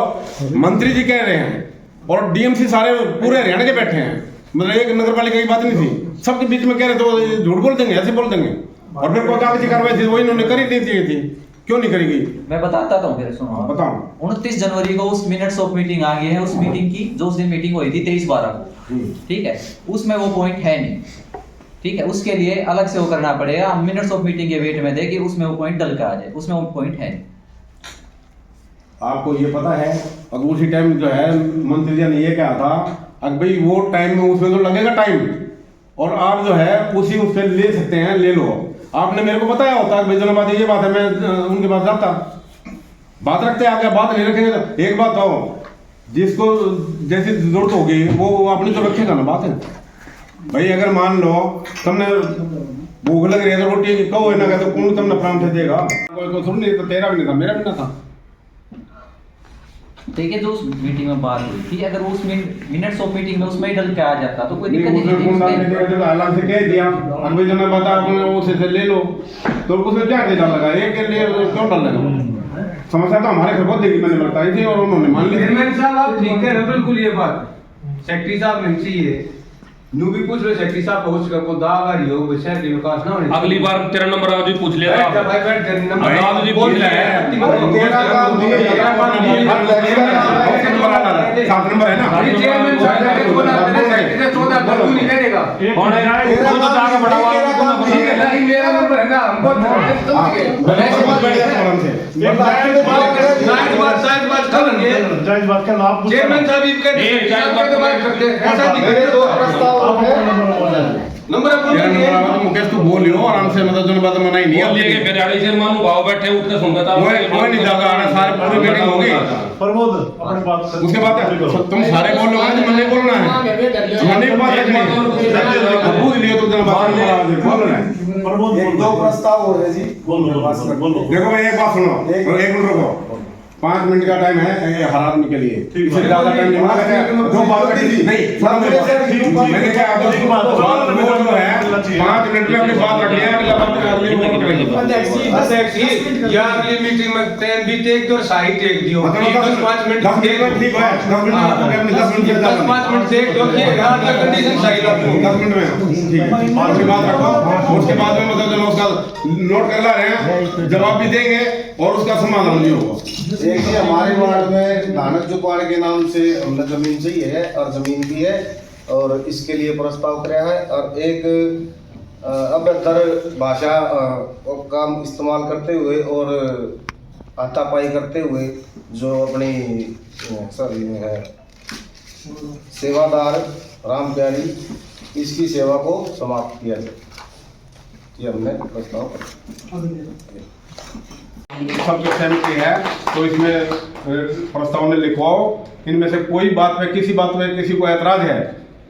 मंत्री जी कह रहे हैं और डीएमसी सारे पूरे हरियाणा के बैठे हैं, मतलब एक नगर पालिका की बात नहीं थी, सबके बीच में कह रहे तो झूठ बोल देंगे, ऐसे बोल देंगे। और फिर कोई कागजी कार्रवाई थी वो इन्होंने करी नहीं थी, क्यों नहीं करेगी? मैं बताता हूँ, फिर सुनो, बताओ। 29 जनवरी को उस मिनट्स ऑफ मीटिंग आ गई है, उस मीटिंग की जो उस दिन मीटिंग हुई थी 23/12 को, ठीक है, उसमें वो पॉइंट है नहीं, ठीक है, उसके लिए अलग से वो करना पड़ेगा। हम मिनट्स ऑफ मीटिंग के वेट में दे कि उसमें वो पॉइंट डल के आ जाए, उसमें वो पॉइंट है नहीं। आपको ये पता है अब उसी टाइम जो है मंत्री जी ने ये कहा था, अब भाई वो टाइम में उसमें तो लगेगा टाइम, और आप जो है उसी उससे ले सकते हैं, ले लो। आपने मेरे को बताया होता कि भाई बात ये बात है, मैं उनके पास जाता, बात रखते आगे, बात नहीं रखेंगे तो एक बात हो, जिसको जैसी जरूरत होगी वो अपनी तो रखेगा ना बात है भाई। अगर मान लो तुमने भूख लग रही है तो रोटी कहो है ना, तो कौन तुमने प्राण से देगा? कोई को सुन नहीं तो तेरा भी नहीं था, मेरा भी ना था। देखिए जो उस मीटिंग में बात हुई थी, अगर उस मिनट्स ऑफ मीटिंग में उसमें ही डल के आ जाता तो कोई दिक्कत नहीं थी। आराम से कह दिया, अब जो मैं बता उसे ले लो, तो उसमें क्या डर लगा? एक के लिए क्यों डर लगा? समस्या तो हमारे घर बहुत देखी, मैंने बताई थी और उन्होंने मान ली। चेयरमैन साहब आप ठीक है बिल्कुल, ये बात सेक्रेटरी साहब नहीं चाहिए, न्यू भी पूछ रहे सेक्रेटरी साहब पहुंच कर को दावारी हो विषय के विकास ना होने। अगली बार तेरा नंबर आज ही पूछ लेगा भाई बैठ कर नंबर आज ही पूछ ले। तेरा काम नहीं है, 7 नंबर है ना। चेयरमैन साहब को बोला तेरे सेक्रेटरी 14 बल्कू नहीं करेगा कौन है यार? तेरा वो तो जाके बड़ा वाला ठीक है, नहीं मेरा नंबर है ना, हमको शायद बात कर चेयरमैन साहब ये कहते बात करते ऐसा मेरे दो प्रस्ताव हैं। नंबर मुकेश तू बोल लो आराम से, मतलब जो बात मनाई नहीं बोल लेके बिराड़ी से मानू भाव बैठे उठ के सुनता था कोई नहीं जागा, आना सारे पूरी मीटिंग होगी। प्रमोद अपनी बात उसके बाद तुम सारे बोल लो, मैंने बोलना है, मैंने एक बात रखनी पूछ लियो तो बात बोल रहे हैं। प्रमोद एक दो प्रस्ताव हो रहे जी, बोलो। देखो भाई एक बात सुनो, एक मिनट रुको, 5 मिनट का टाइम है ये हर आदमी के लिए, इससे ज्यादा टाइम नहीं मांगा है। दो बात रखी नहीं, मैंने क्या आपको जो है 5 मिनट में अपनी बात रख लिया, अगला बात या अगली मीटिंग में टाइम भी टेक दो, साइड टेक दियो 10-5 मिनट 10 मिनट ठीक है, 10 मिनट 10-5 मिनट टेक दो कि अगला कंडीशन सही रखो 10 मिनट में ठीक है, बाद में बात रखो, उसके बाद में मतलब जो उसका नोट कर ला रहे हैं, जवाब भी देंगे और उसका समाधान भी होगा। एक ही हमारे वार्ड में धानक जुपाड़ के नाम से हमने जमीन चाहिए है और जमीन भी है और इसके लिए प्रस्ताव कराया है, और एक अभ्यंतर भाषा का इस्तेमाल करते हुए और हाथापाई करते हुए जो अपनी सर ये है सेवादार राम प्यारी, इसकी सेवा को समाप्त किया जाए, ये हमने प्रस्ताव सबकी सहमति है तो इसमें प्रस्ताव में लिखवाओ। इनमें से कोई बात पे किसी बात पे किसी को ऐतराज है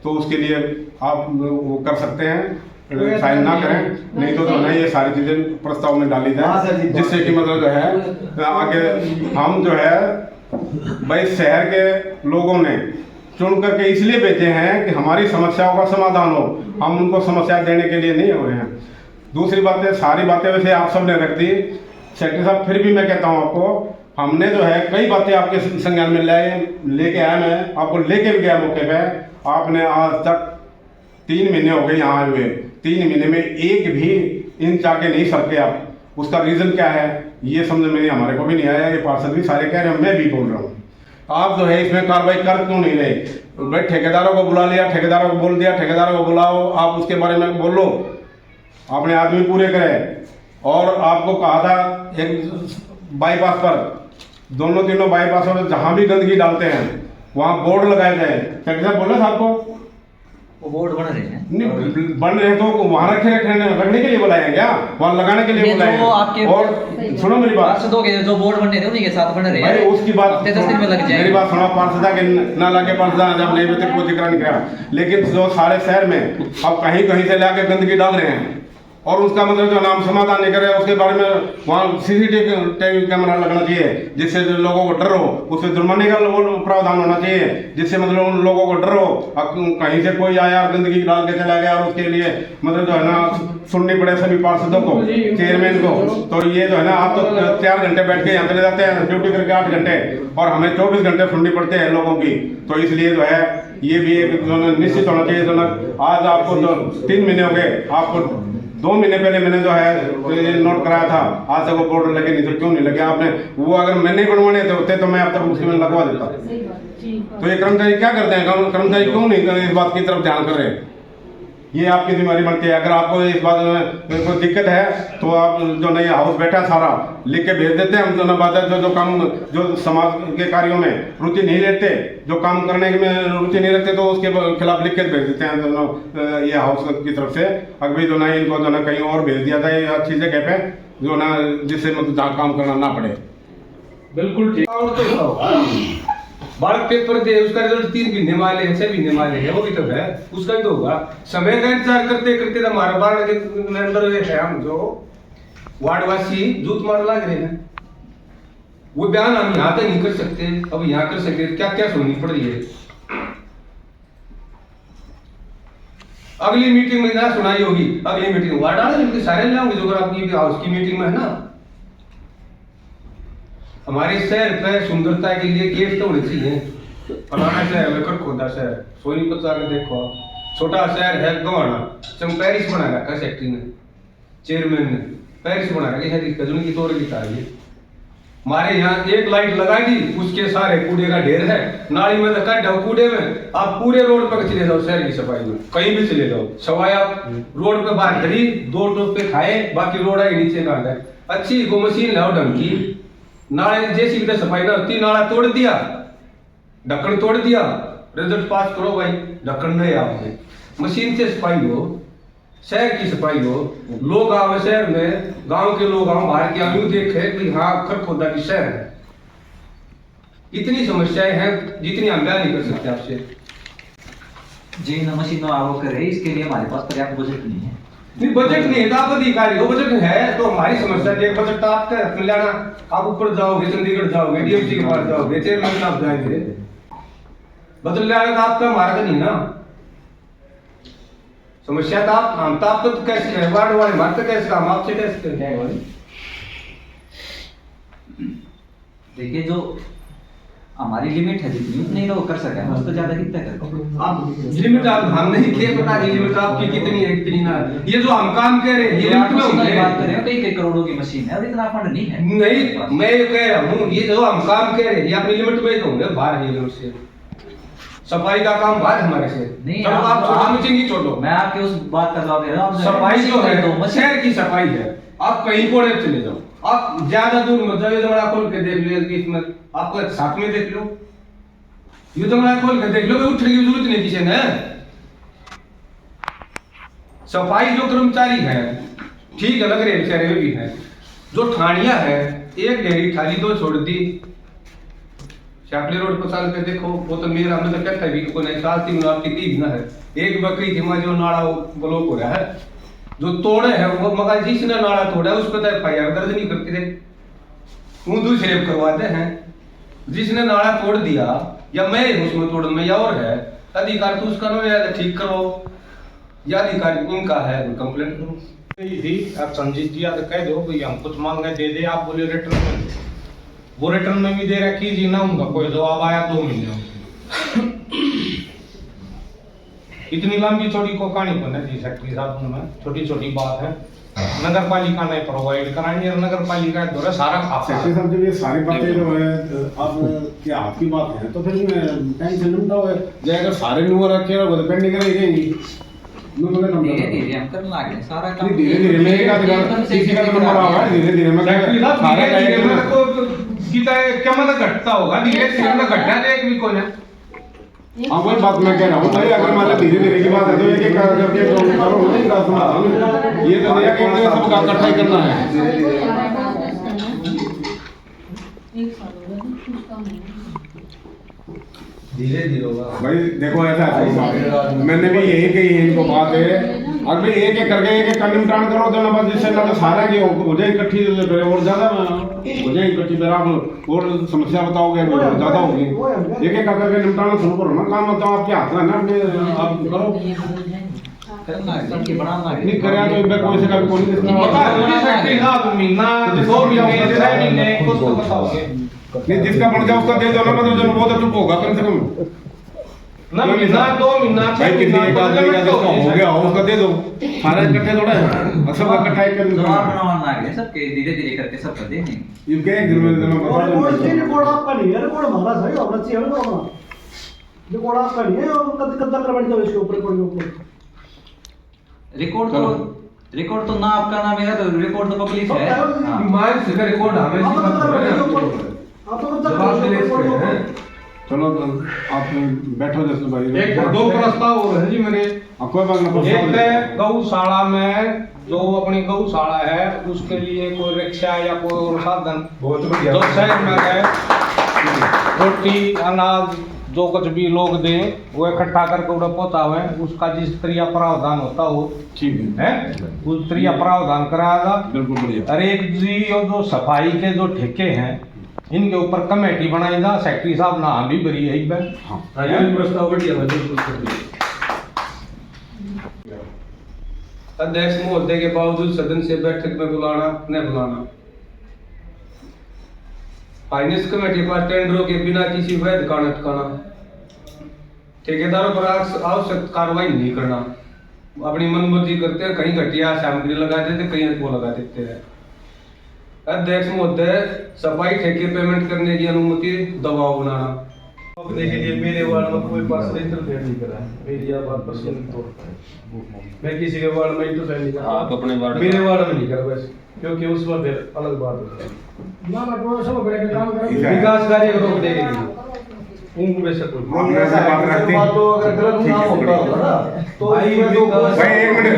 तो उसके लिए आप वो कर सकते हैं, साइन ना करें, नहीं तो जो है ये सारी चीजें प्रस्ताव में डाली जाए, जिससे कि मतलब जो है आगे हम जो है भाई शहर के लोगों ने चुन करके इसलिए भेजे हैं कि हमारी समस्याओं का समाधान हो, हम उनको समस्या देने के लिए नहीं हुए हैं। दूसरी बात है, सारी बातें वैसे आप सब ने रख दी सेक्रेटरी साहब, फिर भी मैं कहता हूँ आपको, हमने जो है कई बातें आपके संज्ञान में लेके आए, मैं आपको लेके भी गया मौके पे, आपने आज तक 3 महीने हो गए यहाँ आए हुए, 3 महीने में एक भी इंच आके नहीं सरके आप, उसका रीज़न क्या है ये समझ में हमारे को भी नहीं आया, ये पार्षद भी सारे कह रहे हैं, मैं भी बोल रहा हूँ। आप जो है इसमें कार्रवाई कर क्यों नहीं रहे? भाई ठेकेदारों को बुला लिया, ठेकेदारों को बोल दिया, ठेकेदारों को बुलाओ, आप उसके बारे में बोलो, अपने आदमी पूरे करें। और आपको कहा था एक बाईपास पर, दोनों तीनों बाईपासों में जहाँ भी गंदगी डालते हैं वहाँ बोर्ड लगाए जाए, सेक्रेटरी साहब बोले साहब को वो बोर्ड बन रहे हैं, नहीं बन रहे तो वहाँ रखने के लिए बुलाए क्या, वहाँ लगाने के लिए बुलाए? और सुनो मेरी बात, पार्षदों के जो बोर्ड बन रहे हैं उन्हीं के साथ बन रहे हैं, भाई उसकी बात 10 दिन में लग जाएगी। मेरी बात सुनो, पार्षदा के ना लगे, पार्षदा जब नहीं होते कोई जिक्र नहीं करा, लेकिन जो सारे शहर में अब कहीं कहीं से लाके गंदगी डाल रहे हैं और उसका मतलब जो नाम समाधान नहीं करे, उसके बारे में वहाँ CCTV कैमरा लगना चाहिए, जिससे लोगों को डर हो, उससे जुर्माने का प्रावधान होना चाहिए, जिससे मतलब उन लोगों को डर हो, कहीं से कोई आया गंदगी डाल के चला गया और उसके लिए मतलब जो है ना सुननी पड़े सभी पार्षदों को, चेयरमैन को। तो ये जो है ना, आप तो 4 घंटे बैठ के यहाँ चले जाते हैं ड्यूटी करके 8 घंटे, और हमें 24 घंटे सुननी पड़ते हैं लोगों की। तो इसलिए जो है ये भी एक निश्चित होना चाहिए। आज आपको जो 3 महीने हो गए, आपको 2 महीने पहले मैंने जो है नोट कराया था, आज तक वो बोर्ड लगे नहीं, तो क्यों नहीं लगे आपने? वो अगर मैं नहीं बनवाने होते तो मैं अब तक उसमें लगवा देता। तो ये कर्मचारी क्या करते हैं, कर्मचारी क्यों नहीं इस बात की तरफ ध्यान कर रहे? ये आपकी जिम्मेदारी बनती है। अगर आपको इस बात में कोई दिक्कत है तो आप जो नया हाउस बैठा सारा लिख के भेज देते हैं। हम दोनों बात है जो काम जो समाज के कार्यों में रुचि नहीं लेते, जो काम करने में रुचि नहीं रखते, तो उसके खिलाफ लिख के भेज देते हैं दोनों ये हाउस की तरफ से। अभी जो ना इनको जो ना कहीं और भेज दिया जाए अच्छी जगह पे, जो ना जिससे मतलब जहाँ काम करना ना पड़े। बिल्कुल ठीक। बालक पेपर दे, उसका रिजल्ट 3 महीने वाले हैं, 6 महीने वाले हैं, वो भी तो है, उसका भी तो होगा। समय का इंतजार करते करते हमारे बार के अंदर है, हम जो वार्डवासी जूत मार लग रहे हैं। वो बयान हम यहाँ तक नहीं कर सकते, अब यहाँ कर सकते, क्या क्या सुननी पड़ रही है। अगली मीटिंग में ना सुनाई होगी, अगली मीटिंग वार्ड वाले सारे लाओगे जो आपकी हाउस की मीटिंग में है ना। हमारे शहर पे सुंदरता के लिए गेट तो होने चाहिए। फलाना शहर है खरखोदा शहर, सोनीपत आके देखो, छोटा शहर है गवाना, पेरिस बना रखा सेक्रेटरी ने, चेयरमैन ने पेरिस बना रखा है, कजून की तोड़ की तारीफ। हमारे यहाँ एक लाइट लगा दी, उसके सारे कूड़े का ढेर है, नाली में धक्का जाओ कूड़े में, आप पूरे रोड पर चले जाओ, शहर की सफाई में कहीं भी चले जाओ, सवाई आप रोड पे बाहर खड़ी 2 टोपे खाए, बाकी रोड है नीचे का है। अच्छी को मशीन लाओ ढंग की, नाले जैसी भी सफाई ना होती, नाला तोड़ दिया, ढक्कन तोड़ दिया, रिजल्ट पास करो भाई, ढक्कन नहीं आपने, मशीन से सफाई हो, शहर की सफाई हो, लोग आवे शहर में, गांव के लोग आओ, बाहर के आदमी देखे कि हाँ खरखोदा की शहर है। इतनी समस्याएं हैं जितनी हम बयान नहीं कर सकते आपसे। जिन मशीनों आवक करे इसके लिए हमारे पास पर्याप्त बजट नहीं है। नहीं बजट नहीं है, आप अधिकारी हो, बजट है तो हमारी समस्या है। बजट आपका रख लेना, आप ऊपर जाओगे, चंडीगढ़ जाओगे, डीएमसी के पास जाओगे, चेयरमैन साहब जाएंगे, बदल जाएगा तो आपका हमारा नहीं ना समस्या। तो आप हम तो आपको तो कैसे करें, वार्ड वाले हमारे तो कैसे काम, आपसे कैसे करें। देखिए जो हमारी लिमिट है जितनी उतनी लोग कर सके, हम उससे ज्यादा कितना कर आप लिमिट आप हम नहीं क्या पता है लिमिट आपकी कितनी है कितनी ना। ये जो हम काम कह रहे हैं ये लिमिट में होंगे, बात कर रहे हो कई करोड़ों की मशीन है और इतना फंड नहीं है। नहीं मैं ये कह रहा हूँ ये जो हम काम कह रहे हैं ये अपनी लिमिट में होंगे, बाहर है लिमिट से। सफाई का काम बाहर हमारे से नहीं, चलो आप छोटा मीटिंग छोड़ो, मैं आपके उस बात कर रहा हूँ। सफाई जो है शहर की सफाई है, आप कहीं कोने चले जाओ, आप ज्यादा दूर मत जाओ, जरा खोल के देख लो इसमें, आपको साथ में देख लो, ये तो मैं खोल के देख लो, उठने की जरूरत नहीं किसी ने। सफाई जो कर्मचारी है ठीक है, लग रहे बेचारे भी है, जो ठाणिया है एक डेरी थाली 2 छोड़ दी, शापली रोड पर चल के देखो, वो तो मेरा हमने तो कहता है को नहीं साल 3 आपकी भी ना है, एक बकरी थी जो नाला ब्लॉक हो रहा है, जो तोड़े है वो मगर जिसने नाला तोड़ा है उस पर एफआईआर दर्ज नहीं करते थे, वो दूसरे करवाते हैं। जिसने नाला तोड़ दिया या मैं उसमें तोड़ में या और है अधिकार तो उसका ना ठीक करो, या अधिकार इनका है कंप्लेंट करो। यदि आप संजीत जी आगे कह दो भाई हम कुछ मांगे दे दे, आप बोले रिटर्न में, वो रिटर्न में भी दे रखी जी ना, उनका कोई जवाब आया 2 महीने। इतनी लंबी चौड़ी को कहानी को नहीं दी सकती साहब, उनमें छोटी छोटी बात है, नगर पालिका ने प्रोवाइड करानी और नगर पालिका द्वारा सारा सेक्रेटरी साहब जब ये सारी बातें जो है आप के हाथ की बात है तो फिर टेंशन नहीं उठाओ, अगर सारे नुआ रखे हो तो पेंडिंग रहेगी। धीरे-धीरे हम करने लगे सारा काम, धीरे-धीरे में एक आध किसी का नंबर आ रहा है, धीरे-धीरे में सारा को गीता क्या मतलब घटता होगा, धीरे-धीरे में घटना तो एक भी कौन है। हाँ वही बात मैं कह रहा हूँ भाई, अगर मान लो धीरे-धीरे की बात है तो एक-एक करके करो, नहीं बात सुना, ये तो नया काम है, सबका इकट्ठा ही करना है। धीरे-धीरे होगा भाई देखो ऐसा है, मैंने भी यही कही है इनको बात है, अगर एक-एक करके एक-एक का निपटान करो तो ना बस जिससे ना तो सारा की हो जाए इकट्ठी और ज्यादा हो जाए इकट्ठी, फिर आप और समस्या बताओगे ज्यादा होगी, एक-एक करके निपटाना शुरू करो ना, काम होता है आपके हाथ में ना, आप करो नहीं करे तो कोई से कभी कोई महीना 2 महीने 6 महीने कुछ तो बताओगे नहीं, जिसका बन जाए उसका दे दो ना, मतलब जो बहुत चुप होगा कम से कम ना, महीना 2 महीना भाई कितनी एक आदमी का जिसका हो गया हो उसका दे दो, सारे इकट्ठे थोड़ा है, सबका इकट्ठा ही कर दो, बनाना है सबके धीरे-धीरे करके सब कर देंगे। ये क्या एक दिन में देना और रिकॉर्ड आपका नहीं है, रिकॉर्ड हमारा सही होना चाहिए ना, अपना रिकॉर्ड आपका नहीं है और कद करवानी चाहिए इसके ऊपर, रिकॉर्ड के ऊपर रिकॉर्ड तो ना आपका ना मेरा, तो रिकॉर्ड तो पब्लिक है। हाँ। मान से रिकॉर्ड हमें जवाब देने से हैं। चलो आप बैठो जैसे भाई। एक दो प्रस्ताव हो रहे हैं जी मेरे। कोई बात नहीं। एक है गौशाला में जो अपनी गौशाला है उसके लिए कोई रिक्शा या कोई और साधन जो शहर में है, रोटी अनाज जो कुछ भी लोग दें वो इकट्ठा करके उन्हें पहुंचावे, उसका जिस तरह प्रावधान होता हो ठीक है, उस तरह प्रावधान कराएगा। बिल्कुल बढ़िया। और एक जी और जो सफाई के जो ठेके हैं इनके ऊपर कमेटी बनाई जा, सेक्रेटरी साहब नाम भी भरी है। प्रस्ताव बढ़िया अध्यक्ष महोदय के बावजूद सदन से बैठक में बुलाना न बुलाना, फाइनेंस कमेटी पर टेंडरों के बिना किसी वैध कारण अटकाना, ठेकेदारों पर आवश्यक कार्रवाई नहीं करना, अपनी मनमर्जी करते हैं, कहीं घटिया सामग्री लगा देते कहीं वो लगा देते हैं। अध्यक्ष महोदय सफाई ठेके पेमेंट करने की अनुमति दबाव बनाना। के लिए मेरे वार्ड में कोई पास इंटरफेयर नहीं करा है, मेरी बात पर मैं किसी के वार्ड में इंटरफेयर नहीं करा। आप अपने वार्ड मेरे वार्ड में नहीं करा बस, क्योंकि उसमें फिर अलग बात होती है। ना तो सब बड़े काम करेंगे। विकास कार्य को रोक देंगे उनको में से कोई ऐसा बात रखते हैं तो अगर गलत ना होता ना तो भाई इसमें तो भाई एक मिनट, ये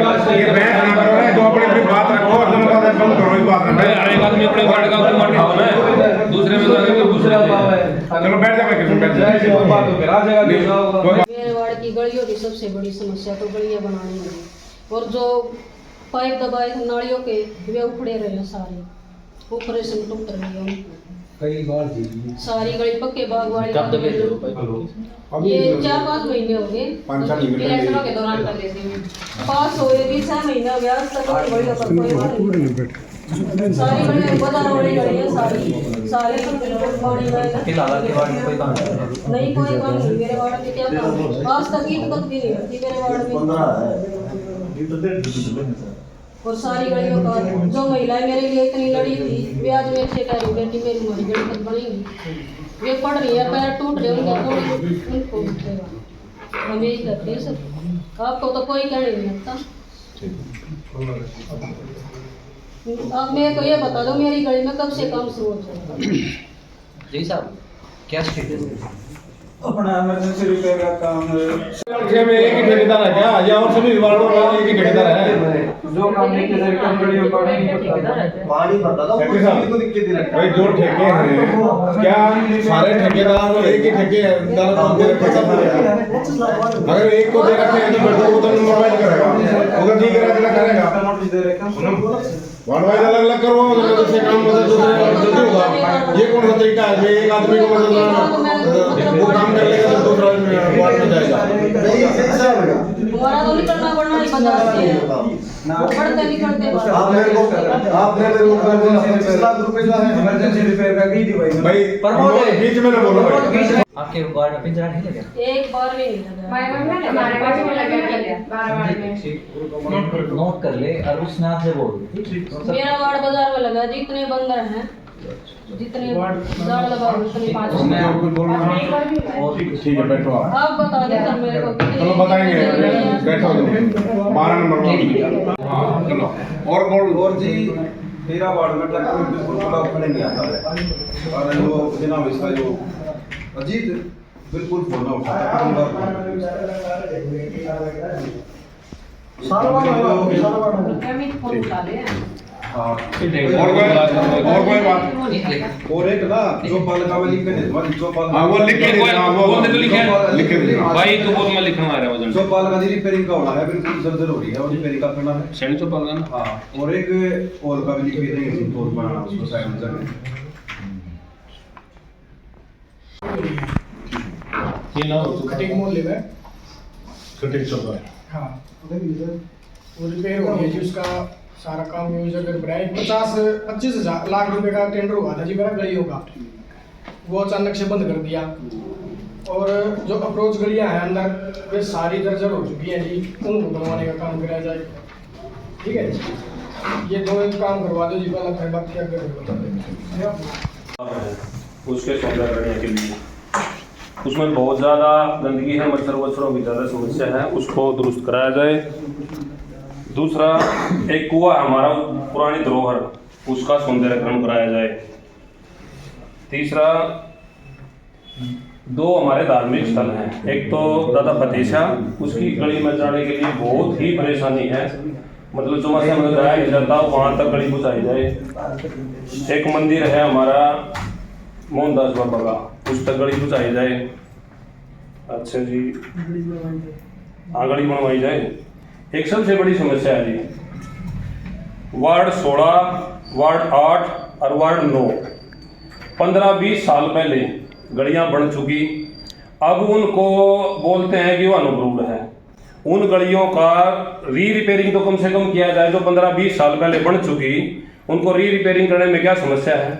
बहस ना करो ना, तो अपनी अपनी बात रखो और जनता से बंद करो इस बात में। एक आदमी अपने वार्ड का मार्केट होना है, दूसरे में जाके कोई दूसरा चलो बैठ जा, बैठ जा। मेरे वार्ड की गलियों की सबसे बड़ी समस्या तो गलियां बनाने में, और जो पाइप दबाए नालियों के वे उखड़े रहे हैं सारे, ऊपर से टूट रही है उनको कई बार जी सारी गली पक्के बाग वाली ये 4-5 महीने हो गए इलेक्शनों के दौरान कर लेते हैं, पास हुए भी 6 महीने हो गया तक बड़ी सारी गली बता वाली गली है सारी पानी फिलहाल के वार्ड में कोई काम नहीं, कोई काम नहीं मेरे वार्ड में। क्या काम आज तक ईंट तक भी नहीं रखी मेरे वार्ड में। और सारी गलियों का जो महिलाएं मेरे लिए इतनी लड़ी थी वे आज मेरे से कह रही बेटी मेरी हमारी गली तक बनेगी, वे पढ़ रही है, पैर टूट रहे उनका उनको हम यही करते हैं सब। आपको तो कोई कहने नहीं लगता। आप मेरे को ये बता दो मेरी गली में कब से काम शुरू हो जाएगा? जी साहब क्या स्टेटस है? अपना इमरजेंसी रिपेयर का काम में एक ही ठेकेदार है क्या, या और सभी वार्डों का एक ही ठेकेदार है? जो काम नहीं किया कम गलियों का पानी भरता था उसमें तो दिक्कत ही रहती भाई जो ठेके हैं क्या सारे ठेकेदार एक ही ठेकेदार को दे रखे? अगर एक को दे रखे हैं तो फिर दो को तो नंबर वाइज करेगा, उधर ठीक करेगा नोटिस दे रखा वार्ड वाइज अलग अलग करवाओ, तो से काम मतलब जल्दी होगा। ये कौन सा तरीका है कि एक आदमी को मतलब वो काम कर लेगा तो दूसरा वार्ड में जाएगा? हमारा तो निकलना पड़ना ही बाजार से पढ़ते निकलते आपने मेरे को ₹5 लाख जो है इमरजेंसी रिपेयर का की थी भाई बीच में ना बोलो भाई। आपके वार्ड में पिंजरा नहीं लगा? एक बार भी नहीं लगा। नोट कर ले और उसमें आपसे बोल। मेरा वार्ड बाजार में लगा, जितने बंदर हैं जितने झाड़ लगा उतने 5 ठीक है बैठो आप बता दें सर मेरे को चलो बताएंगे, बैठो 12 नंबर चलो और बोल। और जी तेरा वार्ड में ट्रैक्टर में बिल्कुल खुला उखड़े नहीं आता है, और जो जनाब इसका जो अजीत बिल्कुल फोना उठाता और कोई बात और एक ना जो पालिका वाली के नहीं जो हाँ वो लिख के देना, वो लिख के देना भाई तो बोल मैं लिखना आ रहा हूं जो पालिका दी रिपेयरिंग का होना है बिल्कुल जर्जर हो रही है, वो रिपेयरिंग का करना है सेंड तो पाल ना। हाँ और एक ओल का भी लिख के देंगे सिंह तौर बनाना उसको साइड में जाके ये ना कटिंग मोहल्ले में कटिंग चल रहा है। हाँ वो रिपेयर हो गया जी, उसका सारा काम यूजर बनाया। 25 लाख रुपए का टेंडर हुआ था जी मेरा गलियों का, वो अचानक से बंद कर दिया। और जो अप्रोच गलियां हैं अंदर वे सारी दर्जर हो चुकी हैं जी, उनको बनवाने का काम कराया जाए। ठीक है जी, ये 2 काम करवा दो जी, पहला फिर बाकी आगे बता देंगे। उसके सौदा करने के लिए उसमें बहुत ज़्यादा गंदगी है, मच्छर वच्छरों की ज़्यादा समस्या है, उसको दुरुस्त कराया जाए। दूसरा, एक कुआ हमारा पुरानी धरोहर, उसका सौंदर्यकरण कराया जाए। तीसरा, 2 हमारे धार्मिक स्थल हैं, एक तो दादा फतेशा, उसकी गली में जाने के लिए बहुत ही परेशानी है, मतलब चौमासा में जाया नहीं जाता, वहाँ तक गली पहुँचाई जाए। एक मंदिर है हमारा मोहनदास बाबा का, उस तक गली पहुँचाई जाए। अच्छा जी, हाँ गली बनवाई जाए। एक सबसे बड़ी समस्या है जी, वार्ड 16, वार्ड 8 और वार्ड 9, 15-20 साल पहले गलियां बन चुकी, अब उनको बोलते हैं कि वो अनअप्रूव्ड है। उन गलियों का रिपेयरिंग तो कम से कम किया जाए, जो 15-20 साल पहले बन चुकी, उनको रिपेयरिंग करने में क्या समस्या है?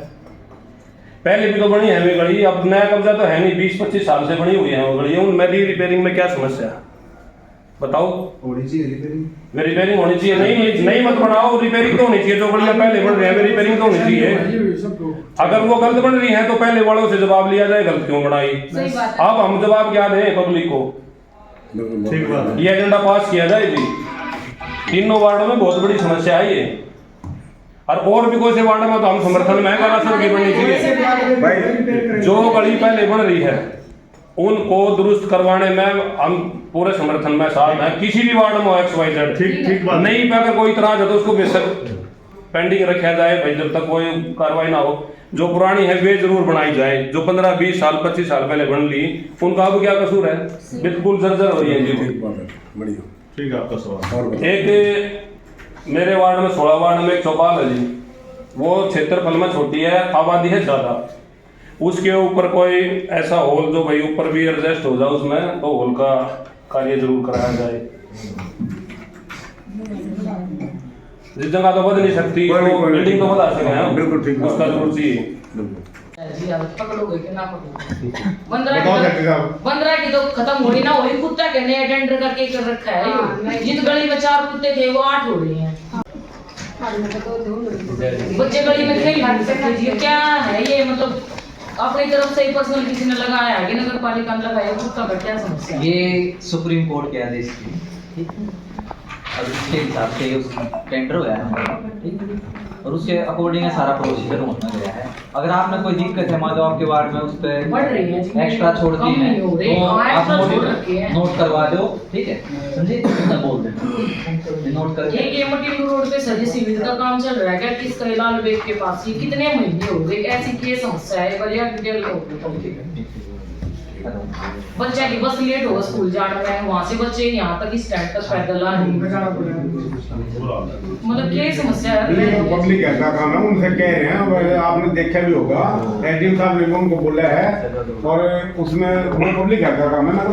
पहले भी तो बनी है वे गली, अब नया कब्जा तो है नहीं, 20-25 साल से बनी हुई है वो गलियां, उनमें रिपेयरिंग में क्या समस्या है बताओ? होनी चाहिए रिपेयरिंग होनी चाहिए। नहीं मत बनाओ, रिपेयरिंग तो होनी चाहिए। जो गलियां पहले बन रही है रिपेयरिंग तो होनी चाहिए। अगर वो गलत बन रही है तो पहले वालों से जवाब लिया जाए, गलत क्यों बनाई। अब हम जवाब क्या दें पब्लिक को? ये एजेंडा पास किया जाए जी। तीनों वार्डों में बहुत बड़ी समस्या है ये, और भी कोई से वार्ड में तो हम समर्थन में गलासर की बननी चाहिए। जो गली पहले बन रही है उनको दुरुस्त करवाने में हम पूरे समर्थन में साथ हैं। किसी भी वार्ड में XYZ ठीक नहीं पे अगर कोई इतराज है तो उसको बेशक पेंडिंग रखा जाए भाई, जब तक कोई कार्रवाई ना हो। जो पुरानी है वे जरूर बनाई जाए, जो 15-20 साल 25 साल पहले बन ली, उनका अब क्या कसूर है? बिल्कुल जर्जर हो रही है जी। ठीक है, आपका सवाल। एक मेरे वार्ड में 16 वार्ड में एक चौपाल है जी, वो क्षेत्रफल में छोटी है, आबादी है ज्यादा। उसके ऊपर कोई ऐसा हॉल जो भाई ऊपर भी एडजस्ट हो जाए उसमें, तो हॉल का कार्य जरूर कराया जाए। जिस जगह तो बदल नहीं सकती, बिल्डिंग तो बदल सके हैं, बिल्कुल ठीक, उसका जरूर चाहिए। बंदरा की तो खत्म हो रही ना, वही कुत्ता के नया टेंडर करके कर रखा है। जिस गली में 4 कुत्ते थे वो 8 हो रहे हैं। बच्चे गली में खेल सकते जी, क्या है ये? मतलब अपनी तरफ से ही पर्सनल किसी ने लगाया है कि नगर पालिका ने लगाया, कुत्ता का क्या समस्या? ये सुप्रीम कोर्ट के आदेश की, ठीक है, और उसके हिसाब से उस टेंडर हुआ है हमारा, ठीक है, और उसके अकॉर्डिंग सारा प्रोसीजर होना गया है। अगर आपने कोई दिक्कत है मान लो आपके वार्ड में उस पर एक्स्ट्रा छोड़ दी है तो आप नोट करवा दो, ठीक है, समझे? बोल देना नोट करके। ये मटीन रोड पे सजी सिविल का काम चल रहा है क्या? किस कैलाल बेग के पास ये कितने महीने हो गए? ऐसी क्या समस्या है? बढ़िया डिटेल लो। बच्चा की बस लेट हो स्कूल जाने में, वहाँ से बच्चे यहाँ तक स्टैंड तक पैदल आ नहीं, मतलब क्या समस्या है? पब्लिक ऐसा काम है, उनसे कह रहे हैं, आपने देखा भी होगा, एडीएम साहब ने उनको बोला है, और उसमें वो पब्लिक ऐसा काम है ना, तो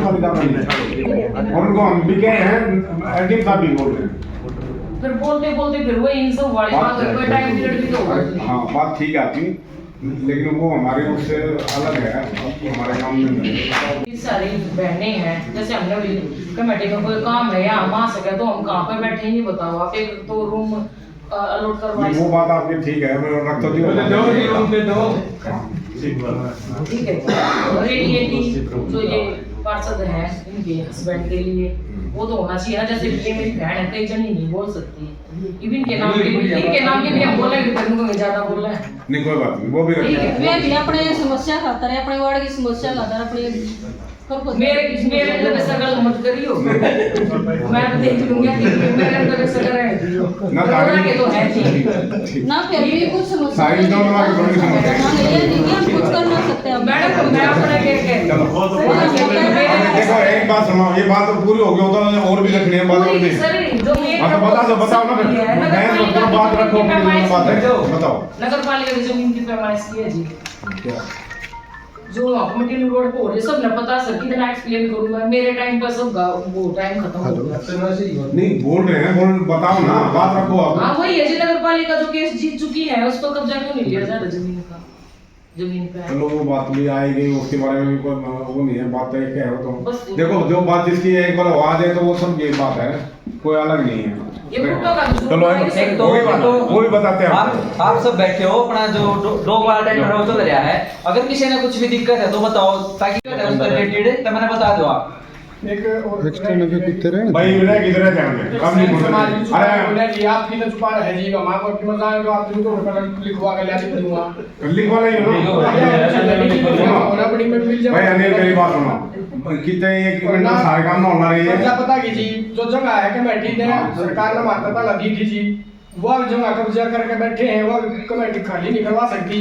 उनको हम भी कह रहे हैं, एडीएम साहब भी बोल रहे हैं। फिर बोलते फिर वो इन सब वाले बात कोई टाइम पीरियड भी तो होगा। हाँ, बात ठीक आती, लेकिन वो हमारे उससे अलग है, हमारे काम में नहीं। सारी बहनें हैं, जैसे हमने भी कमेटी का कोई काम है या हम आ सके तो हम कहाँ पे बैठे ही बताओ। आप एक तो रूम अलॉट करवाइए। वो बात आपकी ठीक है, मैं रख तो ठीक है। और ये जो ये पार्षद है इनके हस्बैंड के लिए वो तो होना चाहिए ना, जैसे ये मेरी बहन है, कई जन ही नहीं बोल सकती, इवन के नाम के भी हम बोलेंगे तो उनको ज्यादा बोल रहे हैं। नहीं कोई बात नहीं, वो भी मैं भी अपने समस्या खाता है, अपने वार्ड की समस्या खाता है, अपने मेरे अंदर सगल मत करियो। मैं तो देख लूंगा कि मेरे अंदर सगल है ना, के तो है जी ना, फिर भी कुछ समस्या सारी दोनों वाली बड़ी समस्या है। ये नहीं हम कुछ कर ना सकते हैं मैडम। मैं अपने के देखो एक बात सुनो, ये बात तो पूरी हो गई, तो और भी रखनी है बात, और भी सर जो बताओ ना, फिर बात रखो, बात है बताओ। नगर पालिका की जमीन की पैमाइश की है जी, जो कमेटी रोड पे हो रही है, सब ने पता सर, कितना एक्सप्लेन करूं मैं? मेरे टाइम पर सब वो टाइम खत्म हो गया। नहीं बोल रहे हैं, बताओ ना, बात रखो आप। हाँ वही है जी, नगर पालिका जो केस जीत चुकी है उस पर कब्जा क्यों नहीं लिया जा रहा जमीन का? जमीन पे चलो वो बात भी आई गई, उसके बारे में भी कोई वो नहीं है, बात तो एक है। तो देखो जो बात जिसकी एक बार आ जाए तो वो सब ये बात है, कोई अलग नहीं है। चलो एक तो वो भी बताते हैं आप सब बैठे हो, अपना जो डॉग वाला टेंडर हो चल रहा है, अगर किसी ने कुछ भी दिक्कत है तो बताओ, ताकि उस पर रिलेटेड तो मैंने बता दो आप भाई मेरा किधर जाएंगे कब नहीं बोल अरे आपकी तो छुपा है जी मां को कीमत जाए तो आप तुमको लिखवा के ले दूंगा लिखवा नहीं होना बड़ी में मिल जाए भाई अनिल मेरी बात सुनो कितने एक मिनट में सारे काम ना होना रही है पता की जी जो जगह है कमेटी ने सरकार ने मान्यता लगी थी जी वो जगह कब्जा करके बैठे हैं वो कमेटी खाली नहीं करवा सकती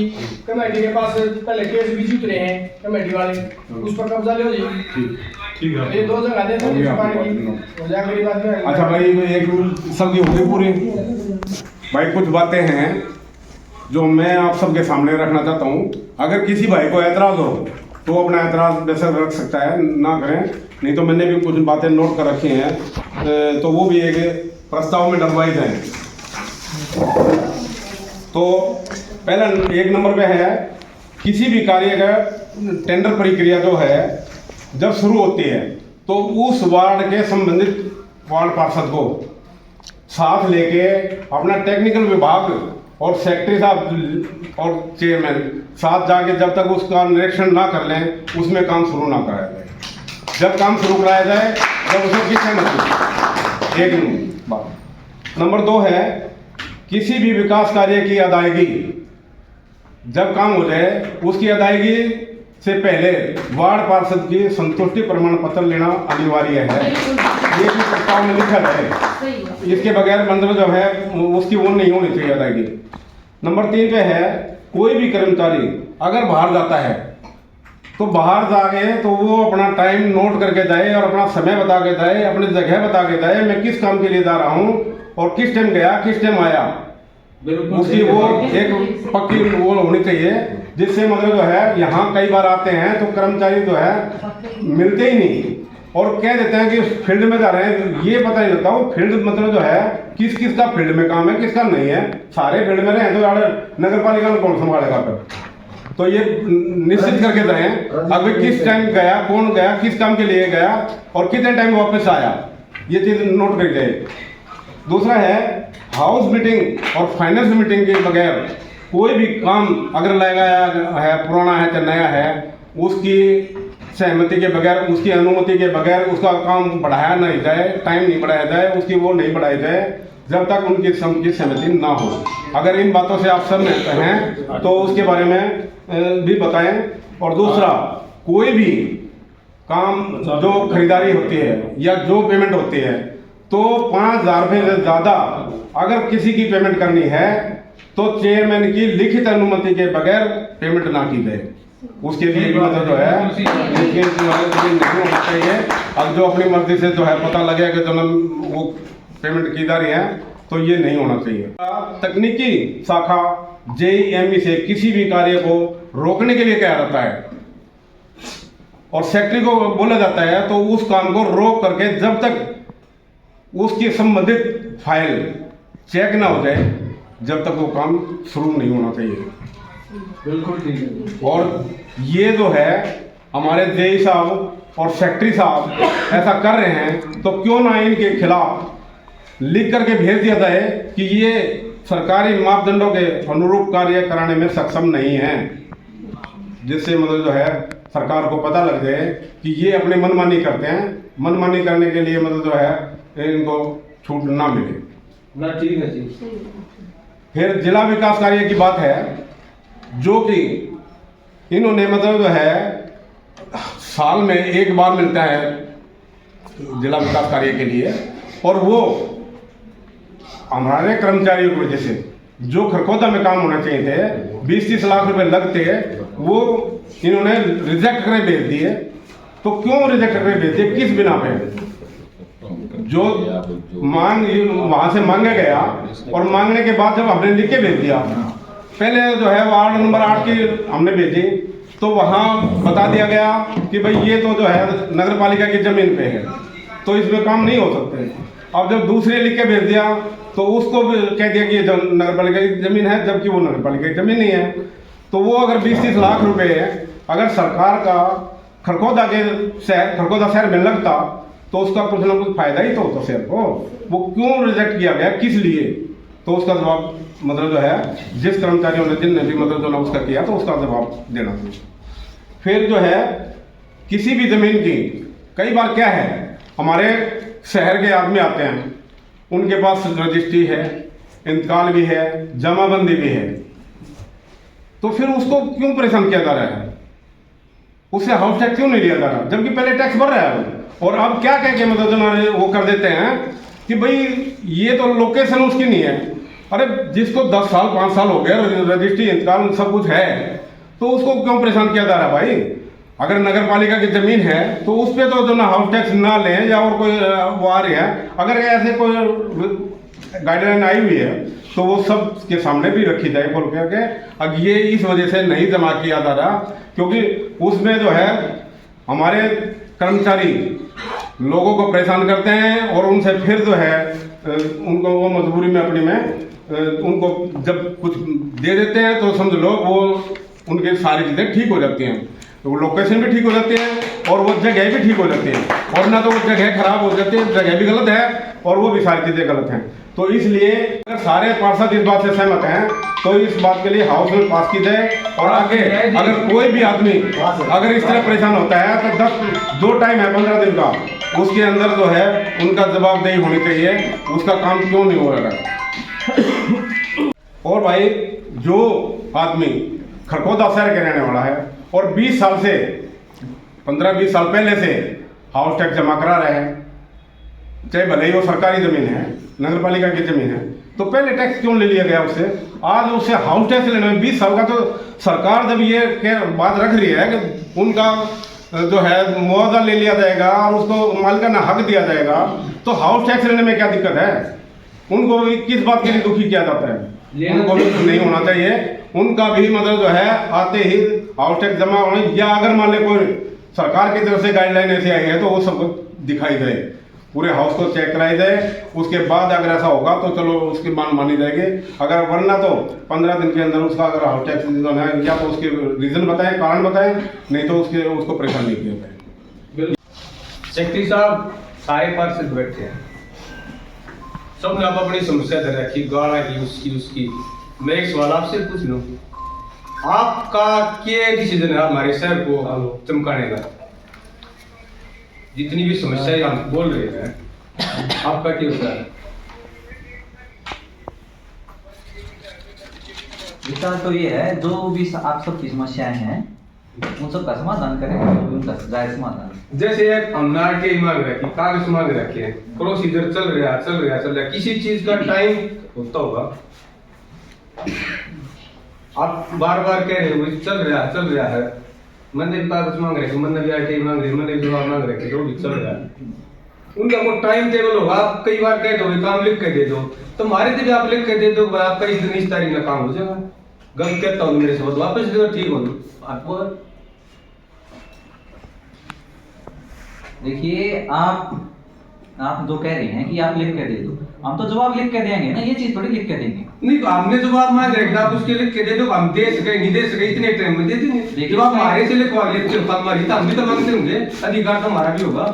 कमेटी के पास पहले केस भी जीत रहे हैं कमेटी वाले उस पर कब्जा लो जी ठीक है ये 2 जगह दे दो हो जाएगा मेरी बात में अच्छा भाई एक रूल सबकी होगी पूरी भाई कुछ बातें हैं जो मैं आप सबके सामने रखना चाहता हूँ अगर किसी भाई को ऐतराज हो तो अपना ऐतराज वैसे रख सकता है ना करें नहीं तो मैंने भी कुछ बातें नोट कर रखी हैं तो वो भी एक प्रस्ताव में डलवाई जाए तो पहला 1 नंबर पे है किसी भी कार्य का टेंडर प्रक्रिया जो है जब शुरू होती है तो उस वार्ड के संबंधित वार्ड पार्षद को साथ लेके अपना टेक्निकल विभाग और सेक्रेटरी साहब और चेयरमैन साथ जाके जब तक उसका निरीक्षण ना कर लें उसमें काम शुरू ना कराया जाए जब काम शुरू कराया जाए जब उसमें किस टाइम एक बात नंबर 2 है किसी भी विकास कार्य की अदायगी जब काम हो जाए उसकी अदायगी से पहले वार्ड पार्षद की संतुष्टि प्रमाण पत्र लेना अनिवार्य है ये भी प्रस्ताव में लिखा है इसके बगैर मतलब जो है उसकी वो नहीं होनी चाहिए अदायगी नंबर 3 पे है कोई भी कर्मचारी अगर बाहर जाता है तो बाहर जाके तो वो अपना टाइम नोट करके जाए और अपना समय बता के जाए अपनी जगह बता के जाए मैं किस काम के लिए जा रहा हूँ और किस टाइम गया किस टाइम आया उसकी वो एक पक्की वो होनी चाहिए जिससे मतलब जो है यहाँ कई बार आते हैं तो कर्मचारी जो है मिलते ही नहीं और कह देते हैं कि फील्ड में जा रहे हैं ये पता नहीं लगता वो फील्ड मतलब जो है किस किस का फील्ड में काम है किसका नहीं है सारे फील्ड में रहे तो यार नगर पालिका में कौन संभालेगा फिर तो ये निश्चित करके जाए अभी किस टाइम गया कौन गया किस काम के लिए गया और कितने टाइम वापस आया ये चीज नोट करी जाए दूसरा है हाउस मीटिंग और फाइनेंस मीटिंग के बगैर कोई भी काम अगर लगाया है पुराना है या नया है उसकी सहमति के बगैर उसकी अनुमति के बगैर उसका काम बढ़ाया नहीं जाए टाइम नहीं बढ़ाया जाए उसकी वो नहीं बढ़ाई जाए जब तक उनकी सहमति ना हो अगर इन बातों से आप सहमत हैं तो उसके बारे में भी बताएं और दूसरा कोई भी काम जो खरीदारी होती है या जो पेमेंट होती है तो 5,000 रुपये से ज़्यादा अगर किसी की पेमेंट करनी है तो चेयरमैन की लिखित अनुमति के बगैर पेमेंट ना की जाए उसके लिए भी मतलब जो है नहीं होना चाहिए अब जो अपनी मर्जी से जो है पता लगेगा कि जो वो पेमेंट की जा रही है तो ये नहीं होना चाहिए तकनीकी शाखा JEME से किसी भी कार्य को रोकने के लिए कहा जाता है और सेक्रेटरी को बोला जाता है तो उस काम को रोक करके जब तक उसकी संबंधित फाइल चेक ना हो जाए जब तक वो काम शुरू नहीं होना चाहिए बिल्कुल ठीक है और ये जो है हमारे जेई साहब और सेक्रेटरी साहब ऐसा कर रहे हैं तो क्यों ना इनके खिलाफ लिख करके भेज दिया जाए कि ये सरकारी मापदंडों के अनुरूप कार्य कराने में सक्षम नहीं है जिससे मतलब जो है सरकार को पता लग जाए कि ये अपनी मनमानी करते हैं मनमानी करने के लिए मतलब जो है इनको छूट ना मिले ना ठीक है जी फिर जिला विकास कार्य की बात है जो कि इन्होंने मतलब जो है साल में एक बार मिलता है जिला विकास कार्य के लिए और वो हमारे कर्मचारियों की वजह से जो खरखोदा में काम होना चाहिए थे 20-30 लाख रुपए लगते वो इन्होंने रिजेक्ट करके भेज दिए तो क्यों रिजेक्ट करके भेज दिए किस बिना पे जो मांग वहां से मांगा गया और मांगने के बाद जब हमने लिख के भेज दिया पहले जो है वार्ड नंबर 8 की हमने भेजी तो वहाँ बता दिया गया कि भाई ये तो जो है नगर पालिका की जमीन पे है तो इसमें काम नहीं हो सकते अब जब दूसरे लिख के भेज दिया तो उसको भी कह दिया कि ये नगर पालिका की जमीन है जबकि वो नगर पालिका की जमीन नहीं है तो वो अगर 20-30 लाख रुपए अगर सरकार का खरखोदा शहर में लगता तो उसका कुछ ना कुछ फायदा ही तो होता शहर को वो क्यों रिजेक्ट किया गया किस लिए तो उसका जवाब मतलब जो है जिस कर्मचारियों ने जिनने भी मतलब जो ना उसका किया तो उसका जवाब देना चाहिए। फिर जो है किसी भी जमीन की कई बार क्या है, हमारे शहर के आदमी आते हैं, उनके पास रजिस्ट्री है, इंतकाल भी है, जमाबंदी भी है, तो फिर उसको क्यों परेशान किया जा रहा है? उससे हाउस टैक्स क्यों नहीं लिया जा रहा, जबकि पहले टैक्स भर रहा है वो। और अब क्या कह के मतलब वो कर देते हैं कि भाई ये तो लोकेशन उसकी नहीं है। अरे जिसको 10 साल 5 साल हो गया, रजिस्ट्री इंतकाल सब कुछ है, तो उसको क्यों परेशान किया जा रहा है भाई? अगर नगर पालिका की जमीन है तो उस पर तो जो ना हाउस टैक्स ना लें, या और कोई वो आ रही है, अगर ऐसे कोई गाइडलाइन आई हुई है तो वो सब के सामने भी रखी जाए बोल के। अब ये इस वजह से नहीं जमा किया जा रहा क्योंकि उसमें जो है हमारे कर्मचारी लोगों को परेशान करते हैं, और उनसे फिर जो है उनको वो मजबूरी में अपनी में उनको जब कुछ दे देते हैं तो समझ लो वो उनकी सारी चीज़ें ठीक हो जाती हैं, तो वो लोकेशन भी ठीक हो जाती है और वो जगह भी ठीक हो जाती है, और ना तो वो जगह खराब हो जाती है, जगह भी गलत है और वो भी सारी चीज़ें गलत हैं। तो इसलिए अगर सारे पार्षद इस बात से सहमत हैं तो इस बात के लिए हाउस में पास की जाए, और आगे अगर कोई भी आदमी अगर इस तरह परेशान होता है तो 10 जो टाइम है 15 दिन का, उसके अंदर जो है उनका जवाबदेही होनी चाहिए, उसका काम क्यों नहीं हो रहा। और भाई जो आदमी खरखोदा शहर के रहने वाला है और 20 साल से 15-20 साल पहले से हाउस टैक्स जमा करा रहे हैं, चाहे भले ही वो सरकारी ज़मीन है, नगर पालिका की ज़मीन है, तो पहले टैक्स क्यों ले लिया गया उससे? आज उससे हाउस टैक्स लेने में 20 साल का, तो सरकार जब ये बात रख रही है कि उनका जो है मुआवजा ले लिया जाएगा और उसको मालिकाना हक दिया जाएगा, तो हाउस टैक्स लेने में क्या दिक्कत है? उनको भी किस बात के लिए दुखी किया जाता है? उनको भी नहीं होना चाहिए, उनका भी मतलब जो है आते ही हाउस टैक्स जमा होने, या अगर मान ले कोई सरकार की तरफ से गाइडलाइन ऐसी आई है तो वो सबको दिखाई जाए, पूरे हाउस को चेक कराई जाए, उसके बाद अगर ऐसा होगा तो चलो उसकी मानी जाएगी, अगर वरना तो 15 दिन के अंदर उसका अगर हाउस टैक्स है या तो उसके रीजन बताएं, कारण बताएं, नहीं तो उसको परेशान नहीं किया जाए। सेक्रेटरी साहब सारे पार्षद बैठे हैं, सबने आप अपनी समस्या दे रखी, गाड़ा की उसकी। मैं एक सवाल आपसे पूछ लूं, आपका क्या डिसीजन है हमारे शहर को चमकाने का? जितनी भी समस्याएं हम बोल रहे हैं, आपका क्या होता है? विचार तो ये है, जो भी आप सबकी समस्याएं हैं उन सब का समाधान करें, उनका जायज समाधान। जैसे हमने आरटीआई मांग रखी, कागज मांग रखे हैं, प्रोसीजर चल रहा, किसी चीज का टाइम होता होगा, आप बार बार कह रहे हो चल रहा है, मैंने भी कागज मांग रखे, मैंने भी आरटीआई मांग रही, मैंने भी जवाब मांग रखे, जो भी चल रहा है उनका वो टाइम टेबल होगा। आप कई बार कह दो काम लिख के दे दो, तो हमारे से भी आप लिख के दे दो, आपका इस दिन इस तारीख में काम हो जाएगा। गलत कहता हूँ मेरे से वापस दे दो, ठीक हो आपको। देखिए आप जो कह रहे हैं कि आप लिख के दे दो, हम तो जवाब लिख के देंगे ना, ये चीज थोड़ी लिख के देंगे। नहीं तो हमने जवाब मांग रखा, आप उसके लिख के दे दो, हम दे सके नहीं दे सके इतने टाइम में दे देंगे। जब आप हमारे से लिखवा लेते हो हमारी, तो हम भी तो मांगते होंगे, अधिकार तो हमारा भी होगा।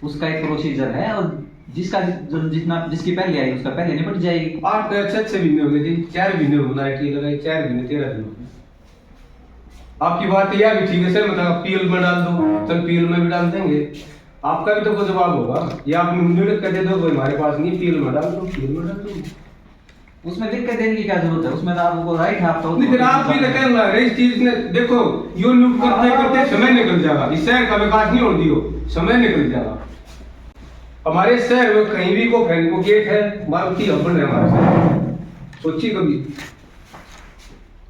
उसका एक प्रोसीजर है, और जिसकी पहले आई उसका पहले निपट जाएगी। 8 अच्छे महीने हो गए जी, 4 महीने हो गए आईटी लगाई, 4 महीने 13 दिन हो गए। आपकी बात यह भी ठीक है सर, मतलब पीएल में डाल दो, चल पीएल में भी डाल देंगे, आपका भी तो कोई जवाब होगा, या आप लिख कर दे दो, कोई हमारे पास नहीं, पीएल में डाल दो, पीएल में डाल दो। उसमें लिख के देने की क्या जरूरत है? उसमें तो आपको राइट है, आप तो नहीं फिर आप भी कहना है इस चीज ने, देखो यू लूट करते समय निकल जाएगा, इस शहर का विकास नहीं हो दियो, समय निकल जाएगा। हमारे शहर में कहीं भी को फैन को गेट है, मारुति हबन है हमारे शहर, सोचिए कभी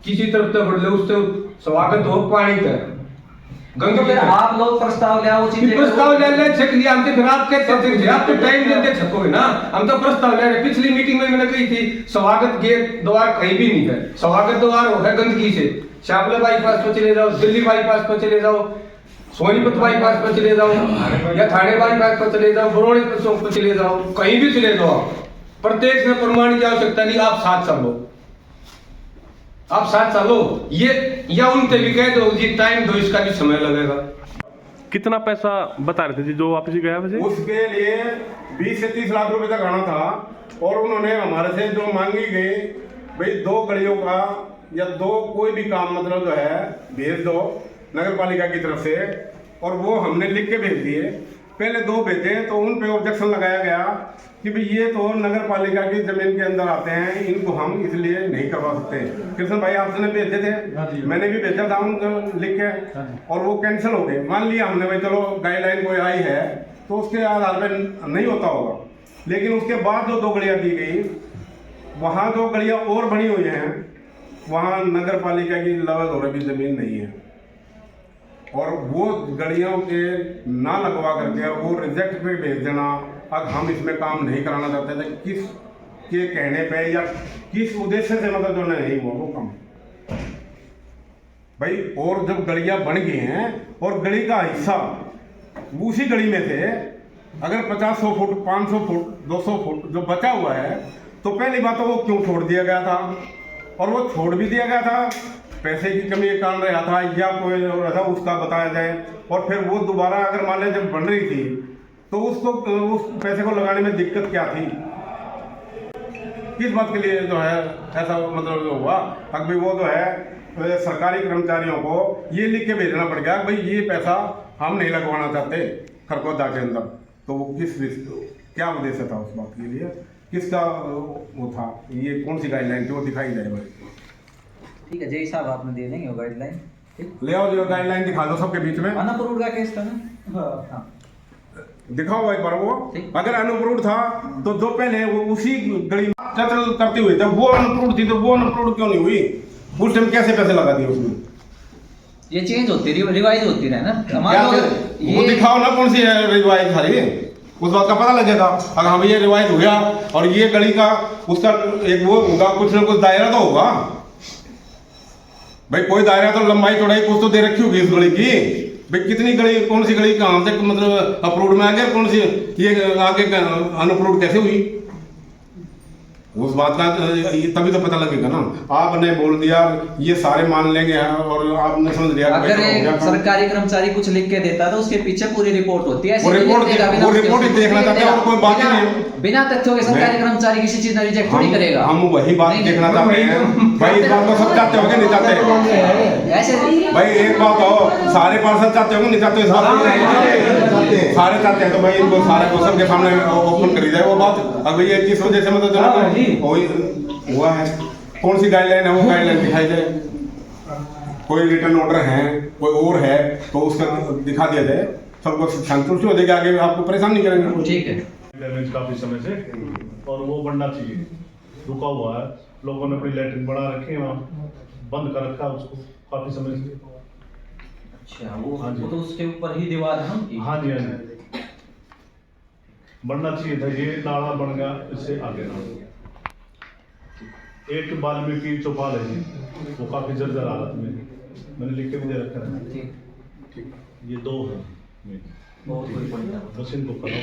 किसी तरफ से बढ़ ले, उससे स्वागत हो पानी तक तो फिर आप लोग प्रस्ताव ले आओ, प्रस्ताव ले छक लिया हमसे, फिर आप कहते आप तो टाइम देते छकोगे ना, हम तो प्रस्ताव ले रहे। पिछली मीटिंग में मैंने कही थी स्वागत गेट द्वार कहीं भी नहीं है, स्वागत द्वार है गंदगी से, शापला बाईपास पर चले जाओ, दिल्ली बाईपास पर चले जाओ, सोनीपत बाईपास पर चले जाओ, या थाने बाईपास पर चले जाओ, बरौनी चौक पर चले जाओ, कहीं भी चले जाओ, प्रत्येक में प्रमाण की आवश्यकता नहीं, आप साथ चलो, आप साथ चलो, ये या उनसे भी कह दो जी टाइम दो, इसका भी समय लगेगा। कितना पैसा बता रहे थे जी जो वापस गया वैसे? उसके लिए 20 से 30 लाख रुपए तक आना था, और उन्होंने हमारे से जो मांगी गई भाई 2 गलियों का या दो कोई भी काम मतलब जो है भेज दो नगर पालिका की तरफ से, और वो हमने लिख के भेज दिए। पहले 2 भेजे तो उन पे ऑब्जेक्शन लगाया गया कि भाई ये तो नगर पालिका की जमीन के अंदर आते हैं, इनको हम इसलिए नहीं करवा सकते। कृष्ण भाई आपने भेजे थे, मैंने भी भेजा था उनको लिख के, और वो कैंसिल हो गए। मान लिया हमने भाई चलो गाइडलाइन कोई आई है तो उसके आधार पर नहीं होता होगा, लेकिन उसके बाद जो 2 गलियां दी गई, वहाँ जो गलियां और बनी हुई हैं वहाँ नगर पालिका की लवज हो रही जमीन नहीं है, और वो गलियों के ना लगवा करके वो रिजेक्ट पे भेज देना। अब हम इसमें काम नहीं कराना चाहते थे, किस के कहने पे या किस उद्देश्य से मतलब जो नहीं हुआ वो काम भाई। और जब गलियां बन गई हैं और गली का हिस्सा उसी गली में से अगर 50-100 फुट 500 फुट 200 फुट जो बचा हुआ है, तो पहली बात तो वो क्यों छोड़ दिया गया था, और वो छोड़ भी दिया गया था पैसे की कमी के कारण रहा था या कोई और था, उसका बताया जाए। और फिर वो दोबारा अगर मान लें जब बन रही थी तो उसको उस पैसे को लगाने में दिक्कत क्या थी, किस बात के लिए जो है ऐसा मतलब जो हुआ। अब भी वो जो है सरकारी कर्मचारियों को ये लिख के भेजना पड़ गया भाई ये पैसा हम नहीं लगवाना चाहते खरगोदा के अंदर। तो वो क्या उद्देश्य था उस बात के लिए, किसका वो था, ये कौन सी गाइडलाइन थी वो दिखाई जाए भाई। ठीक है, जय साहब आपने दे देंगे वो गाइडलाइन, ले आओ जो गाइडलाइन दिखा दो सबके बीच में। अनअप्रूव्ड का केस था ना? हाँ दिखाओ एक बार वो, अगर अनअप्रूव्ड था तो जो पहले वो उसी गली में चल करते हुए जब वो अनअप्रूव्ड थी तो वो अनअप्रूव्ड क्यों नहीं हुई, उस टाइम कैसे पैसे लगा दिए उसमें। ये चेंज होती रिवाइज होती रहे ना वो दिखाओ ना कौन सी रिवाइज सारी, उस बात का पता लगेगा। अगर हम ये रिवाइज हुआ और ये गली का उसका एक वो होगा, कुछ ना कुछ दायरा तो होगा भाई, कोई दायरा तो लंबाई चौड़ाई कुछ तो दे रखी होगी इस गली की भाई। कितनी गली कौन सी गली कहाँ से मतलब अप्रूव्ड में आ गया, कौन सी ये आगे अनअप्रूव्ड कैसे हुई, उस बात का तभी तो पता लगेगा ना। आपने बोल दिया ये सारे मान लेंगे और आपने समझ लिया। अगर एक सरकारी कर्मचारी कुछ लिख के देता है तो उसके पीछे पूरी रिपोर्ट होती है। वो रिपोर्ट ही देखना चाहते हैं और कोई बात ही नहीं, बिना तथ्यों के सरकारी कर्मचारी किसी चीज में रिजेक्ट थोड़ी करेगा। हम वही बात देखना चाहते हैं भाई। इस बात को सब चाहते होंगे नहीं चाहते ऐसे भाई, एक बात हो सारे पार्षद चाहते होंगे नहीं चाहते, सारे चाहते हैं तो भाई इनको सारे को सबके सामने ओपन करी जाए वो बात। अब ये किस वजह से मतलब हुआ है, कौन सी गाइडलाइन है वो गाइडलाइन दिखाई जाए। कोई रिटर्न ऑर्डर है कोई और है तो उसका दिखा दिया जाए, सबको संतुष्टि हो जाएगी, आगे आपको परेशान नहीं करेंगे। ठीक है, डैमेज काफी समय से और वो बढ़ना चाहिए, रुका हुआ है। लोगों ने अपनी लैट्रिन बढ़ा रखी है, वहाँ बंद कर रखा है उसको काफी समय से। अच्छा वो तो उसके ऊपर ही दीवार है उनकी। हाँ जी हाँ जी, बढ़ना चाहिए था, ये नाला बन गया, इससे आगे ना। एक वाल्मीकि चौपाल है जी, वो काफी जर्जर हालत में, मैंने लिख के भी दे रखा है। ठीक, ये 2 है, बस इनको करो।